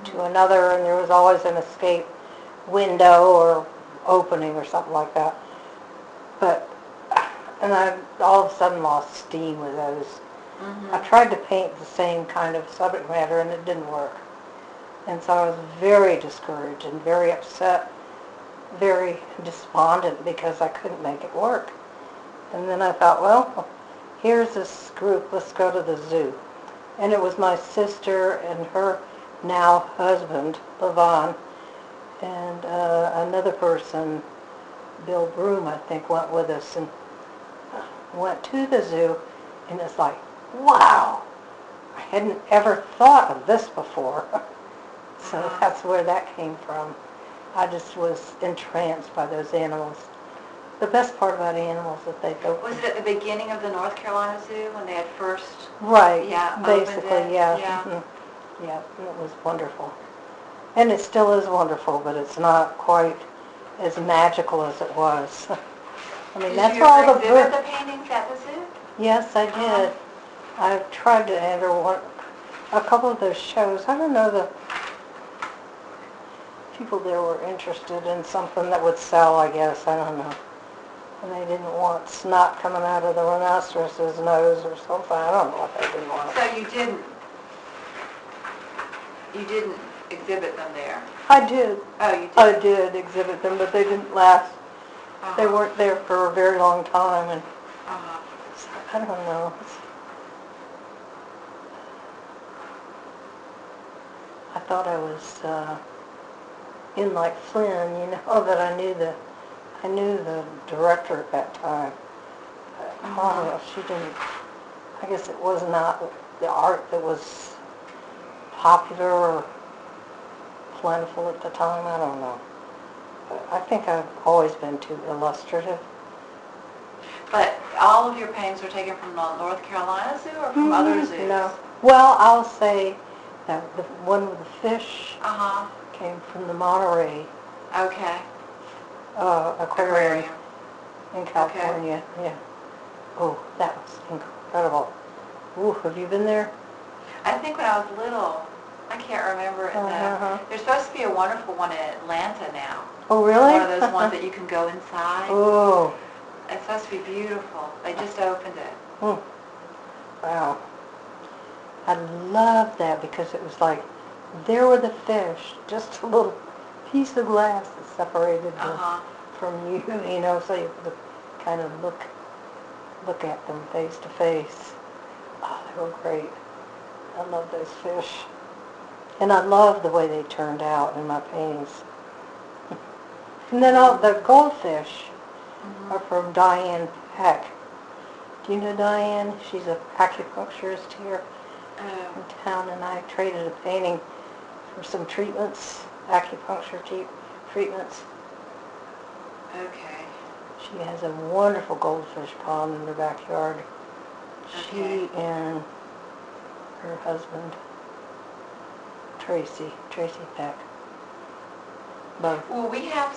A: to another, and there was always an escape window or opening or something like that. And I all of a sudden lost steam with those. I tried to paint the same kind of subject matter, and it didn't work. And so I was very discouraged and very upset, very despondent because I couldn't make it work. And then I thought, well, here's this group, let's go to the zoo. And it was my sister and her now husband, Levon, and another person, Bill Broom, I think, went with us, and went to the zoo, and it's like, wow, I hadn't ever thought of this before. So that's where that came from. I just was entranced by those animals. The best part about animals that they go.
B: Was it at the beginning of the North Carolina Zoo when they had first?
A: Right.
B: Yeah.
A: Basically,
B: opened it?
A: yeah.
B: Yeah.
A: Yeah, it was wonderful. And it still is wonderful, but it's not quite as magical as it was. I mean, that's
B: you
A: all the
B: exhibit the paintings at the zoo?
A: Yes, I did. I've tried to enter a couple of those shows. I don't know, the people there were interested in something that would sell, I guess. I don't know. And they didn't want snot coming out of the rhinoceros's nose or something. I don't know what they didn't want.
B: So you didn't exhibit them there?
A: I did.
B: Oh, you did?
A: I did exhibit them, but they didn't last. They
B: Uh-huh.
A: weren't there for a very long time, and
B: Uh-huh.
A: I don't know. I thought I was in like Flynn, you know, that I knew the director at that time. But, oh, she didn't. I guess it was not the art that was popular or plentiful at the time. I don't know. But I think I've always been too illustrative.
B: But all of your paintings were taken from the North Carolina Zoo or from other zoos?
A: No. Well, I'll say that the one with the fish
B: Uh-huh.
A: came from the Monterey
B: Okay.
A: aquarium in California. Yeah. Oh, that was incredible. Ooh, have you been there?
B: I think when I was little, I can't remember it now. There's supposed to be a wonderful one in Atlanta now.
A: Oh, really?
B: One of those ones that you can go inside.
A: Oh.
B: It's supposed to be beautiful. They just opened it.
A: Wow. I love that because it was like, there were the fish, just a little piece of glass that separated them from you, you know, so you could kind of look at them face to face. Oh, they were great. I love those fish. And I love the way they turned out in my paintings. And then all the goldfish are from Diane Peck. Do you know Diane? She's an acupuncturist here in town, and I traded a painting for some treatments, acupuncture treatments.
B: Okay.
A: She has a wonderful goldfish pond in her backyard.
B: Okay.
A: She and her husband, Tracy Peck, both.
B: Well, we have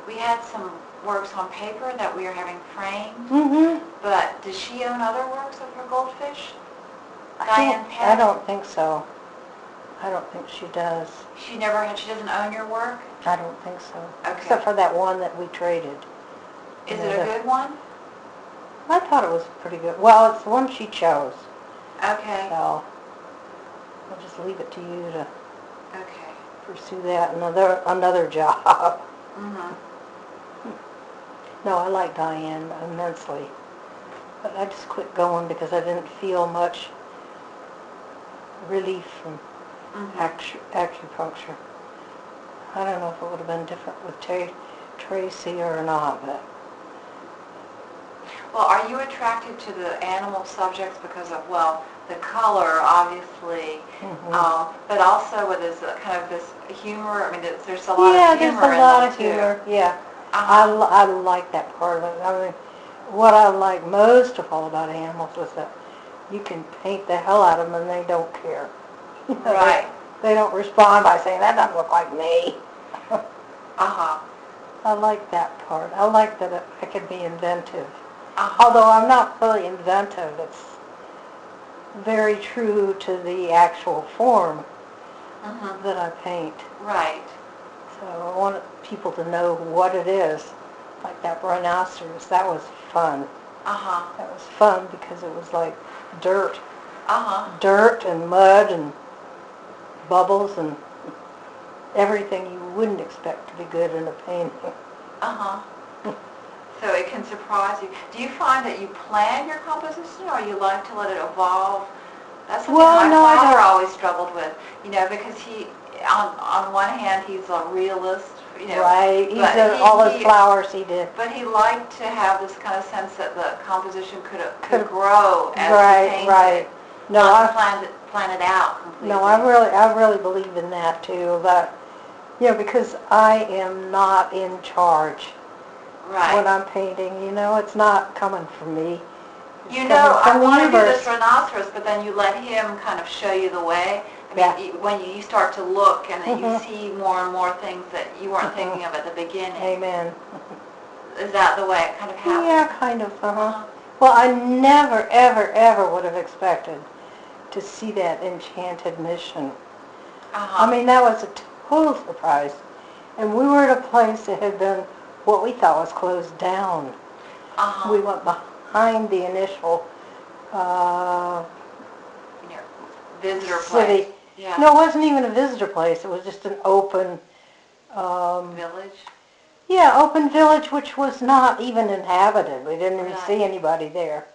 B: we had some works on paper that we are having framed. But does she own other works of her goldfish? Diane Peck?
A: I don't think so. I don't think she does.
B: She doesn't own your work?
A: I don't think so.
B: Okay.
A: Except for that one that we traded.
B: Is it a good one?
A: I thought it was pretty good. Well, it's the one she chose.
B: Okay.
A: So I'll just leave it to you to
B: Okay.
A: pursue that another job. No, I like Diane immensely. But I just quit going because I didn't feel much relief from acupuncture. I don't know if it would have been different with Tracy or not, but...
B: Well, are you attracted to the animal subjects because of, well, the color, obviously, but also with this kind of this humor? I mean, there's a lot of humor in
A: Yeah, there's a lot of
B: too.
A: humor, yeah. I like that part of it. I mean, what I like most of all about animals is that you can paint the hell out of them and they don't care.
B: Right.
A: They don't respond by saying, that doesn't look like me. I like that part. I like that I can be inventive. Although I'm not really inventive, it's very true to the actual form that I paint.
B: Right.
A: So I want people to know what it is. Like that rhinoceros, that was fun. That was fun because it was like dirt. Dirt and mud and bubbles and everything you wouldn't expect to be good in a painting.
B: So it can surprise you. Do you find that you plan your composition or you like to let it evolve? That's something my father always struggled with, you know, because he, on one hand, he's a realist, you know.
A: Right, all his flowers he did.
B: But he liked to have this kind of sense that the composition could grow as he painted.
A: Right. No,
B: I plan it out completely.
A: No, I really believe in that too. That, you know, because I am not in charge when I'm painting. You know, it's not coming from me.
B: You know, I want to do this rhinoceros, but then you let him kind of show you the way. I mean, when you start to look and then you see more and more things that you weren't thinking of at the beginning.
A: Amen.
B: Is that the way it kind of happens?
A: Yeah, kind of, Well, I never, ever, ever would have expected to see that enchanted mission. I mean, that was a total surprise. And we were at a place that had been what we thought was closed down. We went behind the initial
B: Visitor
A: city.
B: place. Yeah.
A: No, it wasn't even a visitor place. It was just an open,
B: Village?
A: yeah, open village, which was not even inhabited. We didn't even
B: Right.
A: see anybody there.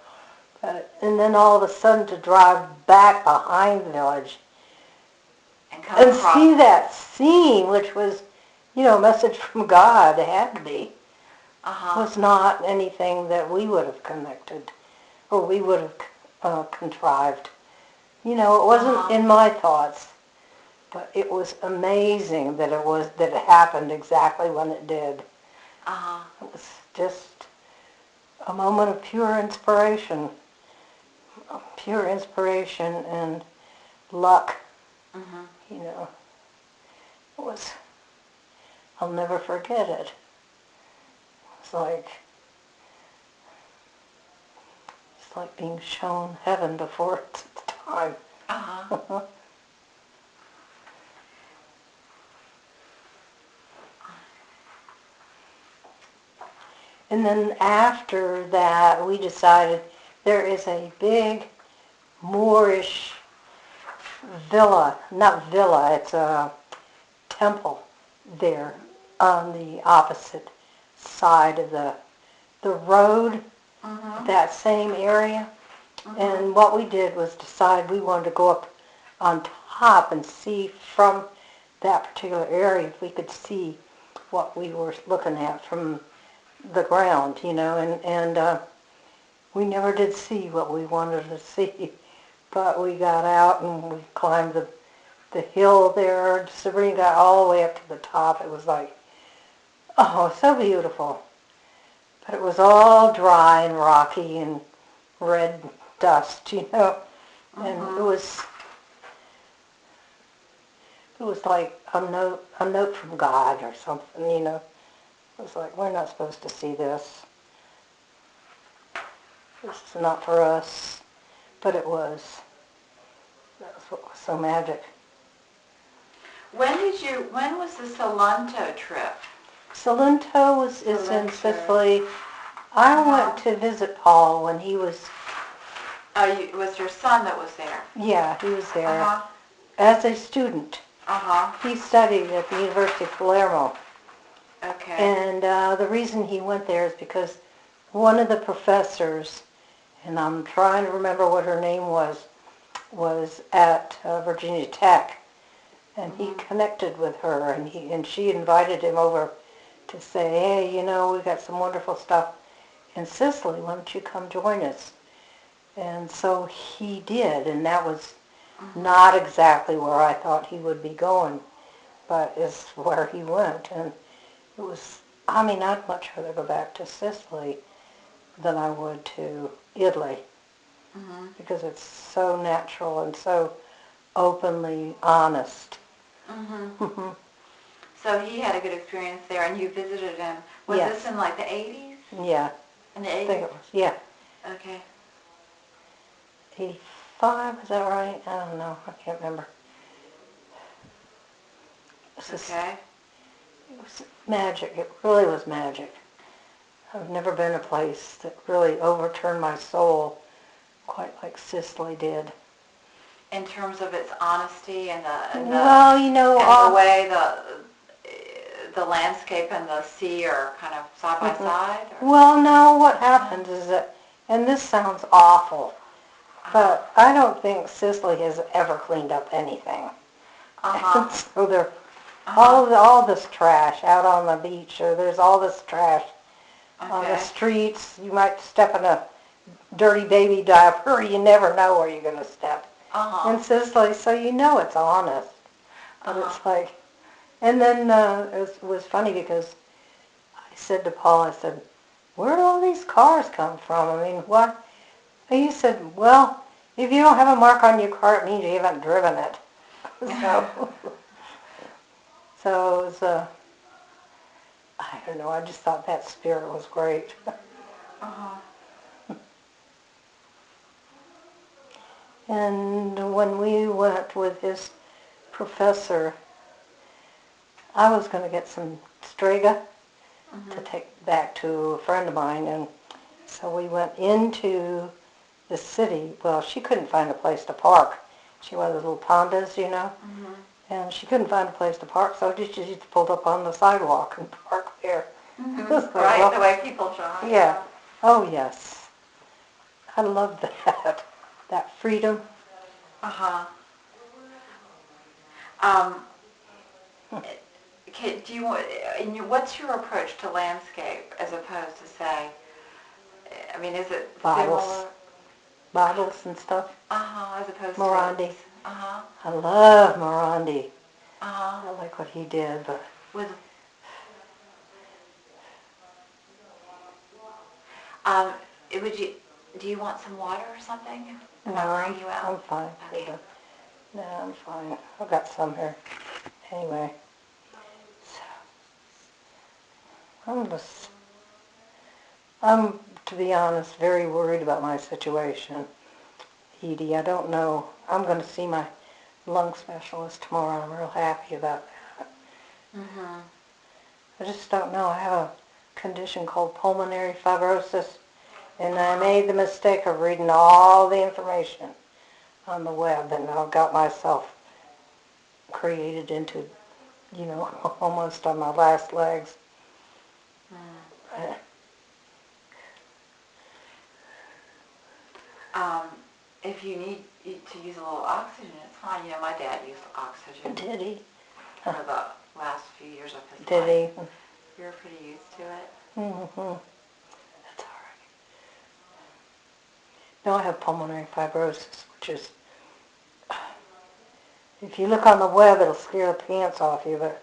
A: And then all of a sudden to drive back behind the village
B: And come
A: and
B: across.
A: see that scene, which was, you know, a message from God, it had to be, was not anything that we would have connected or we would have contrived. You know, it wasn't in my thoughts, but it was amazing that it happened exactly when it did. It was just a moment of pure inspiration and luck. You know, it was. I'll never forget it. It's like being shown heaven before its time. And then after that, we decided there is a big Moorish it's a temple there on the opposite side of the road, that same area. And what we did was decide we wanted to go up on top and see from that particular area if we could see what we were looking at from the ground, you know, and we never did see what we wanted to see, but we got out and we climbed the hill there. Sabrina got all the way up to the top. It was like, oh, so beautiful. But it was all dry and rocky and red dust, you know, and it was like a note from God or something, you know. It was like, we're not supposed to see this. This is not for us. But it was. That was what was so magic.
B: When was the Salento trip?
A: Salento is in Sicily. I went to visit Paul when he was...
B: It was your son that was there?
A: Yeah, he was there. As a student. He studied at the University of Palermo.
B: Okay.
A: And the reason he went there is because one of the professors, and I'm trying to remember what her name was at Virginia Tech, and he connected with her, and she invited him over to say, hey, you know, we've got some wonderful stuff in Sicily. Why don't you come join us? And so he did, and that was not exactly where I thought he would be going, but is where he went. And it was, I mean, I'd much rather go back to Sicily than I would to Italy, because it's so natural and so openly honest.
B: So he had a good experience there, and you visited him. Was this in like the 80s?
A: Yeah.
B: In the 80s?
A: I think it was, yeah.
B: Okay.
A: 85, is that right? I don't know. I can't remember.
B: Okay.
A: It was magic. It really was magic. I've never been a place that really overturned my soul quite like Sicily did.
B: In terms of its honesty and the
A: well, you know,
B: and the way the landscape and the sea are kind of side by side? Or?
A: Well, no, what happens is that, and this sounds awful, but I don't think Sicily has ever cleaned up anything. So there, all this trash out on the beach, or there's all this trash on the streets. You might step in a dirty baby diaper. You never know where you're going to step in Sicily, so you know it's honest. But it's like, and then it was funny because I said to Paul, I said, where do all these cars come from? I mean, what? And he said, well, if you don't have a mark on your car, it means you haven't driven it. So it was, I don't know, I just thought that spirit was great. And when we went with his professor, I was going to get some Strega to take back to a friend of mine, and so we went into the city. Well, she couldn't find a place to park She wanted the little pandas, you know, and she couldn't find a place to park, so she just pulled up on the sidewalk and parked there.
B: Right, the way people drive.
A: Yeah. Oh, yes. I love that. That freedom.
B: Uh-huh. Do you want, what's your approach to landscape as opposed to, say, I mean, is it
A: Bottles.
B: similar?
A: Bottles and stuff.
B: Uh-huh, as opposed
A: Morandi.
B: to... Uh-huh.
A: I love Morandi.
B: Uh-huh.
A: I like what he did, but...
B: With, do you want some water or something? If I bring you out?
A: I'm fine.
B: Okay.
A: No, I'm fine. I've got some here. Anyway. So, I'm, to be honest, very worried about my situation. Edie, I don't know. I'm going to see my lung specialist tomorrow. I'm real happy about that. I just don't know. I have a condition called pulmonary fibrosis, and I made the mistake of reading all the information on the web, and I've got myself created into, you know, almost on my last legs.
B: If you need to use a little oxygen, it's fine. You know, my dad used oxygen
A: Did he?
B: for the last few years of his
A: Did
B: life.
A: he?
B: You're pretty used to it.
A: That's all right. No, I have pulmonary fibrosis, which is, if you look on the web, it'll scare the pants off you, but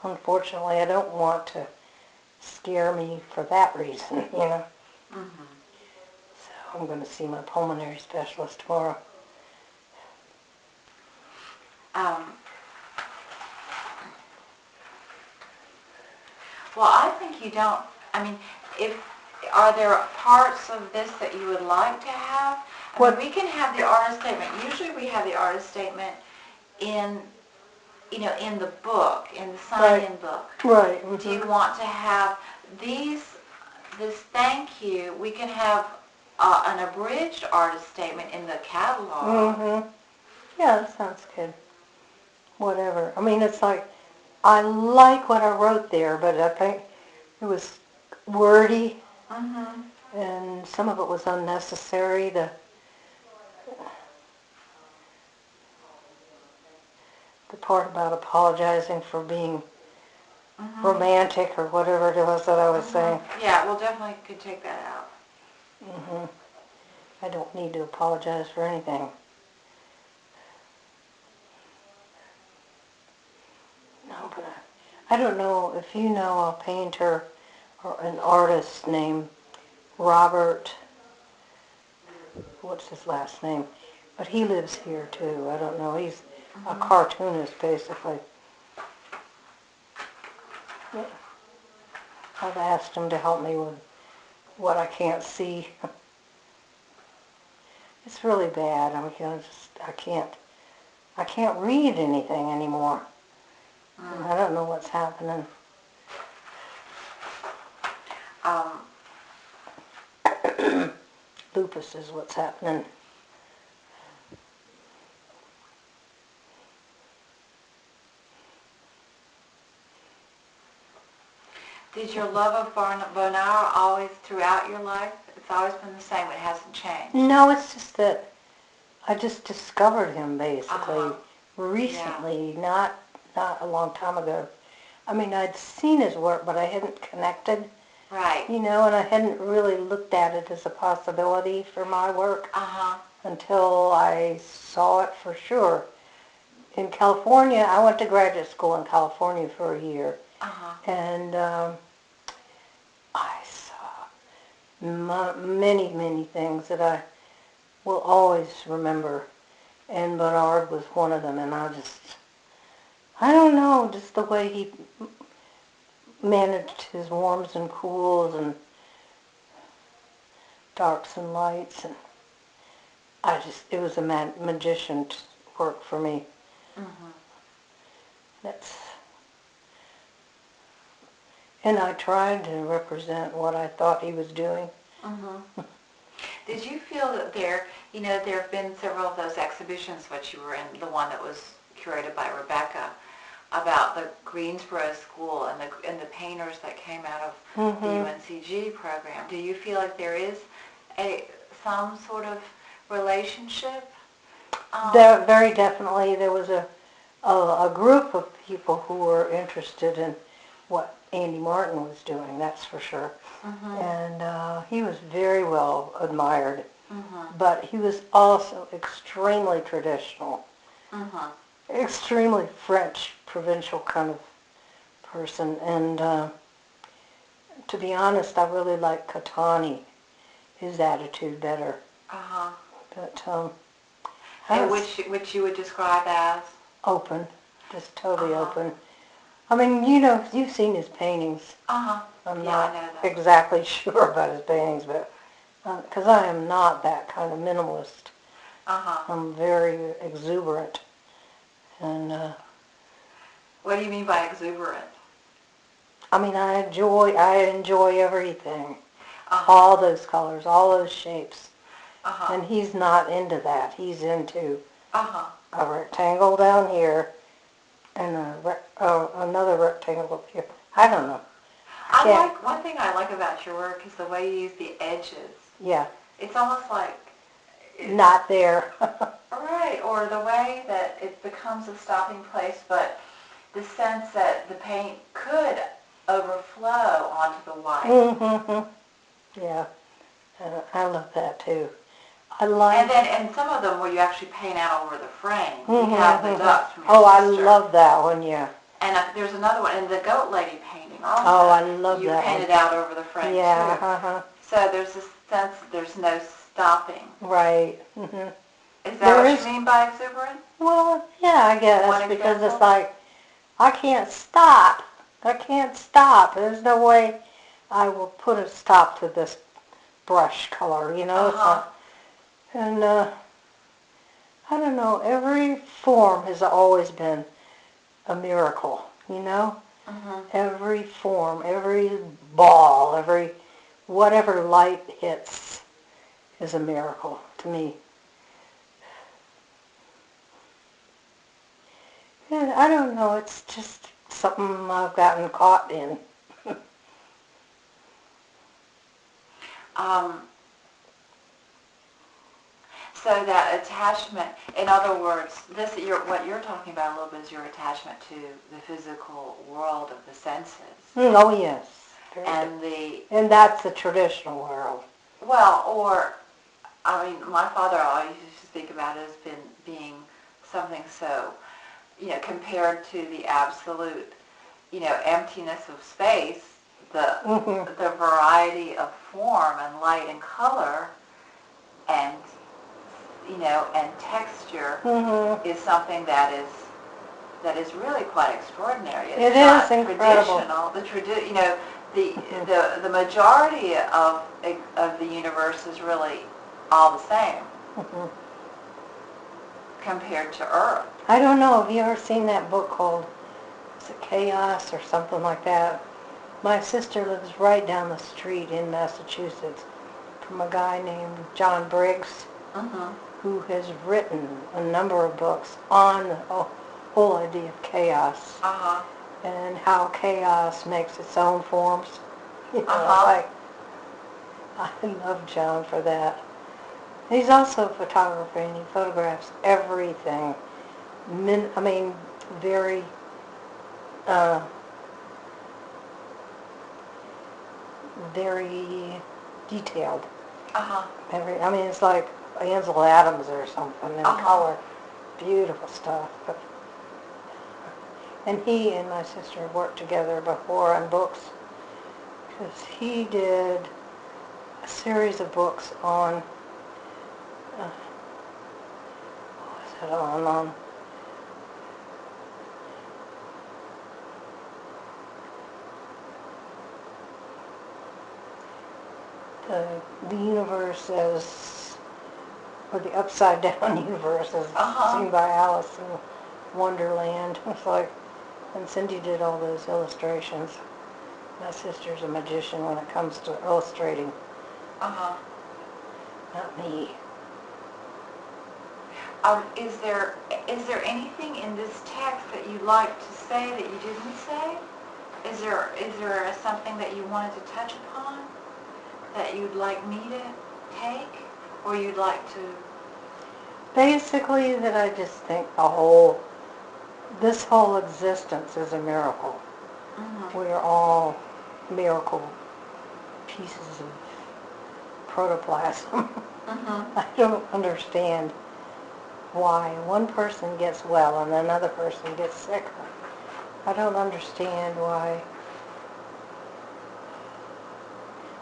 A: unfortunately, I don't want to scare me for that reason, you know. So I'm going to see my pulmonary specialist tomorrow.
B: Well, I think you don't, I mean, are there parts of this that you would like to have? I mean, we can have the artist statement. Usually we have the artist statement in, you know, in the book, in the sign-in book.
A: Right.
B: Do you want to have this thank you, we can have an abridged artist statement in the catalog.
A: Yeah, that sounds good. Whatever. I mean, it's like, I like what I wrote there, but I think it was wordy, and some of it was unnecessary. The part about apologizing for being romantic or whatever it was that I was saying.
B: Yeah, we'll definitely could take that out.
A: I don't need to apologize for anything. No, but I don't know if you know a painter or an artist named Robert, what's his last name? But he lives here too. I don't know. He's a cartoonist, basically. I've asked him to help me with what I can't see. It's really bad. I mean, I can't read anything anymore. I don't know what's happening. Lupus is what's happening.
B: Did your love of Bonar always throughout your life? It's always been the same. It hasn't changed.
A: No, it's just that I just discovered him basically recently, not a long time ago. I mean, I'd seen his work, but I hadn't connected.
B: Right.
A: You know, and I hadn't really looked at it as a possibility for my work until I saw it for sure. In California, I went to graduate school in California for a year. And I saw many, many things that I will always remember. And Bernard was one of them. And I don't know, just the way he managed his warms and cools and darks and lights. And it was a magician's work for me. And I tried to represent what I thought he was doing.
B: Did you feel that You know, there have been several of those exhibitions, which you were in, the one that was curated by Rebecca, about the Greensboro School and the painters that came out of the UNCG program. Do you feel like there is some sort of relationship?
A: There, very definitely, there was a group of people who were interested in what Andy Martin was doing, that's for sure. And he was very well admired, but he was also extremely traditional, extremely French, provincial kind of person. And to be honest, I really like Catani, his attitude better. But
B: And which you would describe as?
A: Open, just totally open. I mean, you know, you've seen his paintings. I'm
B: I
A: not
B: know that.
A: exactly sure about his paintings, but because I am not that kind of minimalist. I'm very exuberant. And
B: What do you mean by exuberant?
A: I mean, I enjoy everything. All those colors, all those shapes. And he's not into that. He's into a rectangle down here and another rectangle up here. I don't know.
B: One thing I like about your work is the way you use the edges.
A: Yeah.
B: It's almost like
A: Not there.
B: right, or the way that it becomes a stopping place, but the sense that the paint could overflow onto the white.
A: Yeah. I love that too.
B: And some of them where you actually paint out over the frame. You have the ducks from your
A: I
B: sister.
A: love that one, yeah.
B: And there's another one, in the goat lady painting also.
A: Oh, I love
B: you
A: that one.
B: You painted out over the frame
A: Yeah,
B: too. So there's this sense that there's no stopping.
A: Right.
B: Is that what you mean by exuberant?
A: Well, yeah, I guess,
B: One
A: because
B: example?
A: it's like, I can't stop. I can't stop. There's no way I will put a stop to this brush color, you know? It's not, and I don't know, every form has always been a miracle, you know? Every form, every ball, every whatever light hits is a miracle to me. And I don't know, it's just something I've gotten caught in.
B: So that attachment, in other words, what you're talking about a little bit is your attachment to the physical world of the senses.
A: Oh, yes.
B: And
A: that's the traditional world.
B: Well, or, I mean, my father always used to speak about it as being something so, you know, compared to the absolute, you know, emptiness of space, the variety of form and light and color and, you know, and texture is something that is really quite extraordinary. It's
A: not incredible.
B: Traditional. You know, the majority of the universe is really all the same compared to Earth.
A: I don't know, have you ever seen that book called, is it Chaos or something like that? My sister lives right down the street in Massachusetts from a guy named John Briggs, who has written a number of books on the whole idea of chaos and how chaos makes its own forms. You know, like, I love John for that. He's also a photographer and he photographs everything. I mean, very very detailed. I mean, it's like Ansel Adams or something in color. Beautiful stuff. And he and my sister worked together before on books because he did a series of books on, what was it on? The universe as, or the upside down universe as seen by Alice in Wonderland. It's like, and Cindy did all those illustrations. My sister's a magician when it comes to illustrating. Not me.
B: Is there anything in this text that you'd like to say that you didn't say? Is there something that you wanted to touch upon that you'd like me to take, or you'd like to?
A: Basically, that I just think this whole existence is a miracle.
B: Mm-hmm.
A: We're all miracle pieces of protoplasm.
B: Mm-hmm.
A: I don't understand why one person gets well and another person gets sicker. I don't understand why.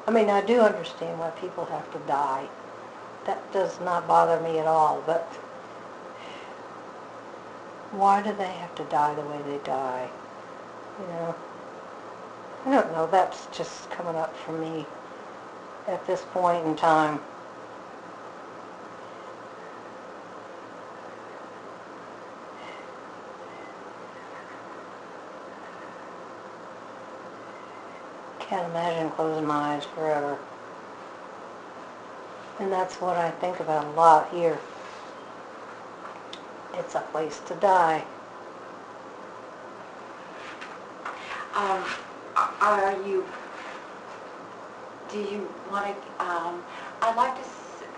A: I mean, I do understand why people have to die. That does not bother me at all, but why do they have to die the way they die? You know? I don't know. That's just coming up for me at this point in time. Can't imagine closing my eyes forever. And that's what I think about a lot here. It's a place to die.
B: Do you want to, I'd like to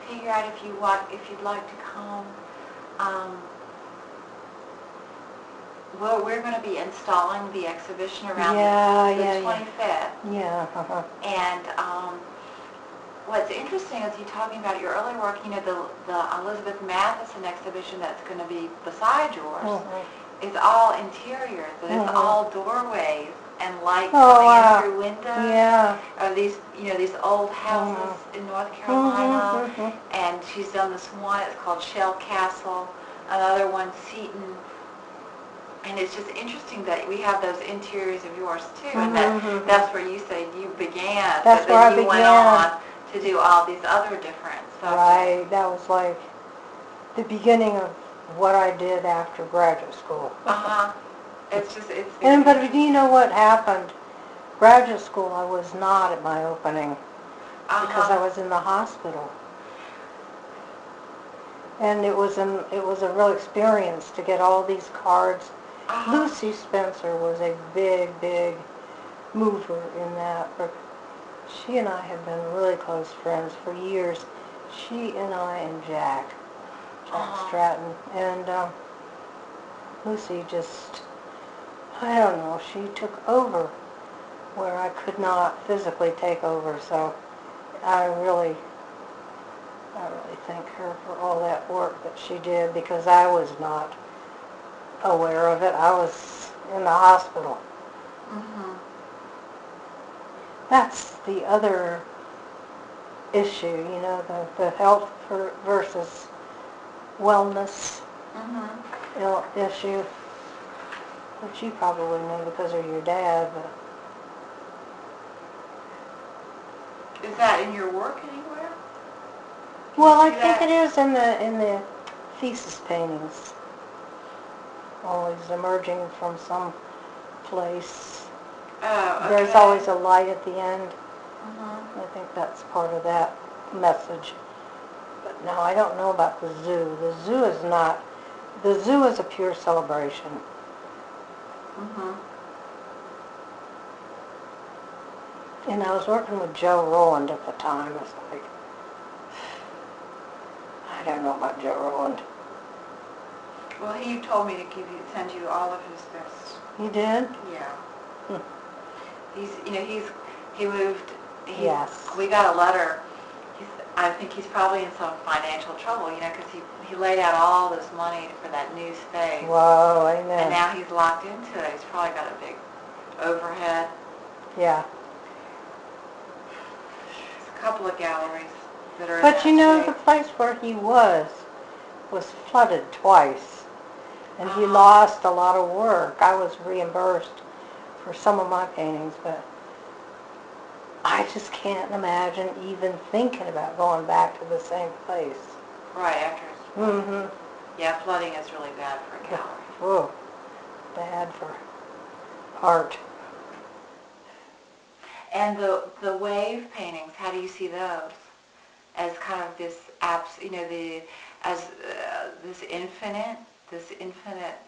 B: figure out if you'd like to come. Well, we're going to be installing the exhibition around the 25th.
A: Yeah.
B: And what's interesting is you talking about your early work, you know, the Elizabeth Matheson exhibition that's going to be beside yours is all interior. So it's all doorways and lights coming in through windows.
A: Yeah.
B: These old houses in North Carolina. And she's done this one, it's called Shell Castle. Another one, Seton. And it's just interesting that we have those interiors of yours too, and that's where you say you began,
A: that's
B: but then
A: you
B: went on to do all these other different subjects.
A: Right, that was like the beginning of what I did after graduate school.
B: It's
A: But do you know what happened? Graduate school, I was not at my opening because I was in the hospital. And it was a real experience to get all these cards. Lucy Spencer was a big mover in that. She and I have been really close friends for years. She and I and Jack Stratton. And Lucy just, I don't know, she took over where I could not physically take over. So I really thank her for all that work that she did, because I was not aware of it. I was in the hospital. That's the other issue, you know, the health versus wellness issue, which you probably know because of your dad. But
B: is that in your work anywhere?
A: Well, I think it is in the Thesis paintings. Always emerging from some place.
B: Oh, okay.
A: There's always a light at the end. I think that's part of that message. But no, I don't know about the zoo. The zoo is not. The zoo is a pure celebration. And I was working with Joe Rowland at the time. It's like, I don't know about Joe Rowland.
B: Well, he told me to send you all of his best.
A: He did?
B: Yeah. He moved.
A: Yes.
B: We got a letter. I think he's probably in some financial trouble, you know, because he laid out all this money for that new space.
A: Whoa, amen.
B: And now he's locked into it. He's probably got a big overhead.
A: Yeah.
B: There's a couple of galleries that are.
A: But you know, the place where he was flooded twice, and he lost a lot of work. I was reimbursed for some of my paintings, but I just can't imagine even thinking about going back to the same place.
B: Right after it's Yeah, flooding is really bad for a gallery.
A: Whoa, bad for art.
B: And the wave paintings, how do you see those? As kind of this as this infinite.
A: It's infinite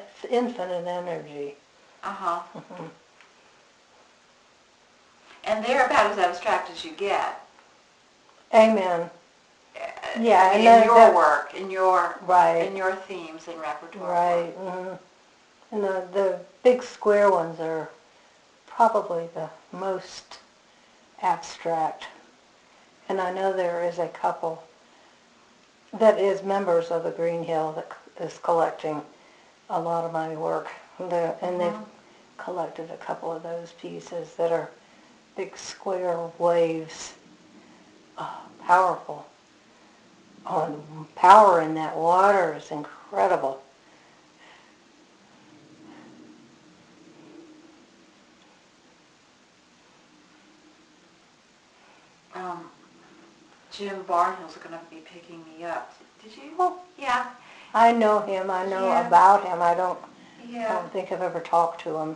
A: energy.
B: Uh-huh. And they're about as abstract as you get.
A: Amen. Yeah,
B: in
A: and
B: your work, in your themes and repertoire.
A: Right. And the big square ones are probably the most abstract. And I know there is a couple that is members of the Green Hill that is collecting a lot of my work. And they've collected a couple of those pieces that are big square waves. Oh, powerful. Oh, and the power in that water is incredible.
B: Jim Barnhill's going to be picking me up. Did you?
A: Oh,
B: yeah.
A: I know him. I know about him. I don't think I've ever talked to him.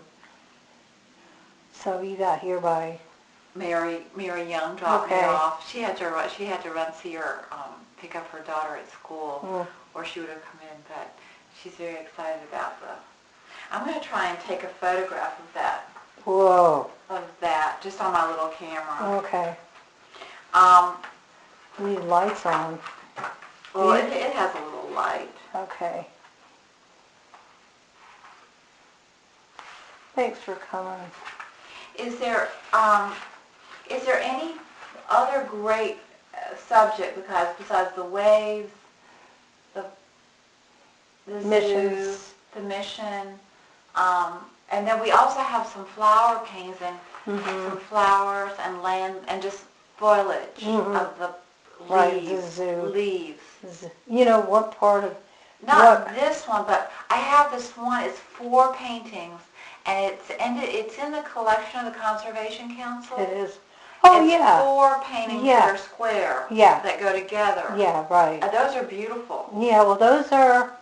A: So you got here by
B: Mary Young dropped me off. She had to run see her pick up her daughter at school, or she would have come in. But she's very excited about I'm going to try and take a photograph of that.
A: Whoa.
B: Of that, just on my little camera.
A: Okay. Need lights on.
B: Well, it has a little light.
A: Okay. Thanks for coming.
B: Is there any other great subject besides the waves, the
A: missions,
B: zoo, the mission, and then we also have some flower painting, some flowers and land and just foliage of the leaves.
A: You know what part of...
B: Not this one, but I have this one. It's 4 paintings, and it's in the collection of the Conservation Council.
A: It is. Oh,
B: it's
A: yeah.
B: 4 paintings that are square.
A: Yeah.
B: That go together.
A: Yeah, right.
B: Those are beautiful.
A: Yeah, well, those are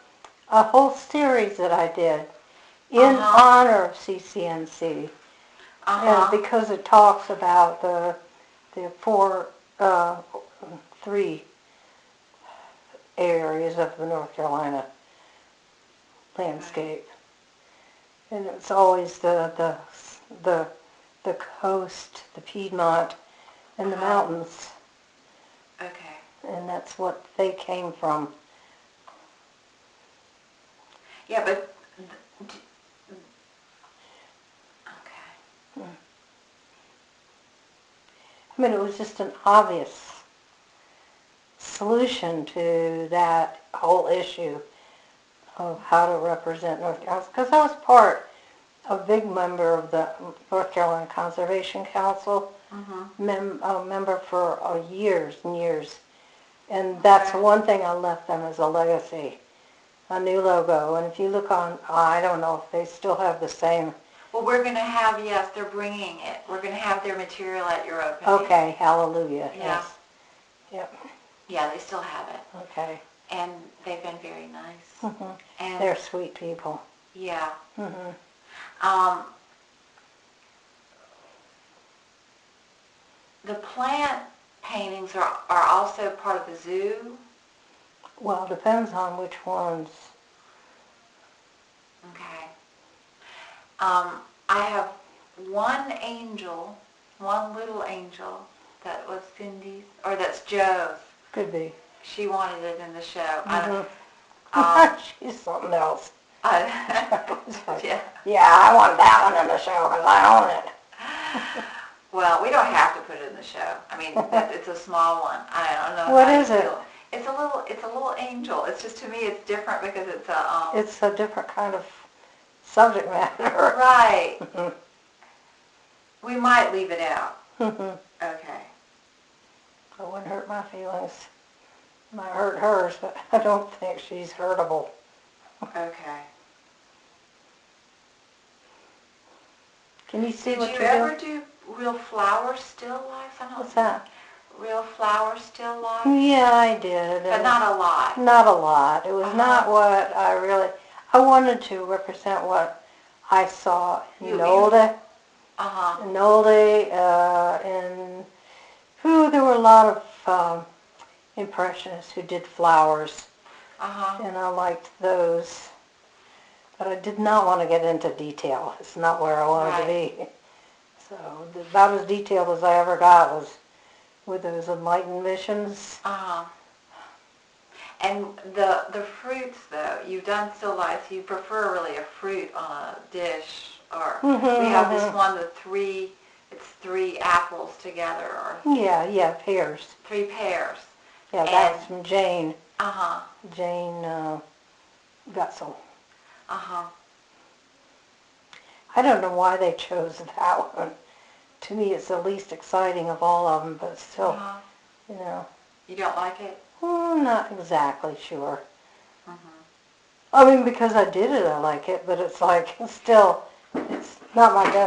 A: a whole series that I did in honor of CCNC. And because it talks about the 3 areas of the North Carolina landscape. And it's always the coast, the Piedmont, and the mountains.
B: Okay.
A: And that's what they came from.
B: Yeah, but... Okay.
A: I mean, it was just an obvious solution to that whole issue of how to represent North Carolina. Because I was a big member of the North Carolina Conservation Council, member for years and years. And that's one thing I left them as a legacy, a new logo. And if you look on, I don't know if they still have the same.
B: Well, we're going to have, yes, they're bringing it. We're going to have their material at your opening.
A: Okay, hallelujah,
B: yeah.
A: Yes. Yep.
B: Yeah, they still have it.
A: Okay.
B: And they've been very nice. And
A: they're sweet people.
B: Yeah. The plant paintings are also part of the zoo?
A: Well, it depends on which ones.
B: Okay. I have one little angel that was Cindy's, or that's Joe's.
A: Could be.
B: She wanted it in the show.
A: She's something else.
B: Yeah.
A: Yeah, I want that one in the show because I own it.
B: Well, we don't have to put it in the show. I mean, it's a small one. I don't know.
A: What is it?
B: It's a little angel. It's just, to me, it's different because it's a...
A: It's a different kind of subject matter.
B: Right. We might leave it out. Okay.
A: It wouldn't hurt my feelings. It might hurt hers, but I don't think she's hurtable.
B: Okay.
A: Can you see what
B: Did
A: you're
B: you ever
A: doing?
B: do real flower still lifes?
A: What's that?
B: Real flower still life?
A: Yeah, I did.
B: But not a lot.
A: Not a lot. It was not what I wanted to represent what I saw in Nolde. In Nolde, and there were a lot of impressionists who did flowers,
B: Uh-huh.
A: and I liked those. But I did not want to get into detail. It's not where I wanted to be. So about as detailed as I ever got was with those enlightened visions.
B: Uh-huh. And the fruits, though, you've done still life. You prefer really a fruit on a dish, or we have this one with three apples together, or
A: Yeah, pears.
B: 3 pears.
A: Yeah, that's from Jane.
B: Uh-huh.
A: Jane Gutsel.
B: Uh-huh.
A: I don't know why they chose that one. To me, it's the least exciting of all of them, but still,
B: Uh-huh.
A: you know,
B: You don't like it?
A: not exactly sure.
B: Mm-hmm.
A: I mean, because I did it, I like it, but it's like, still, it's not my best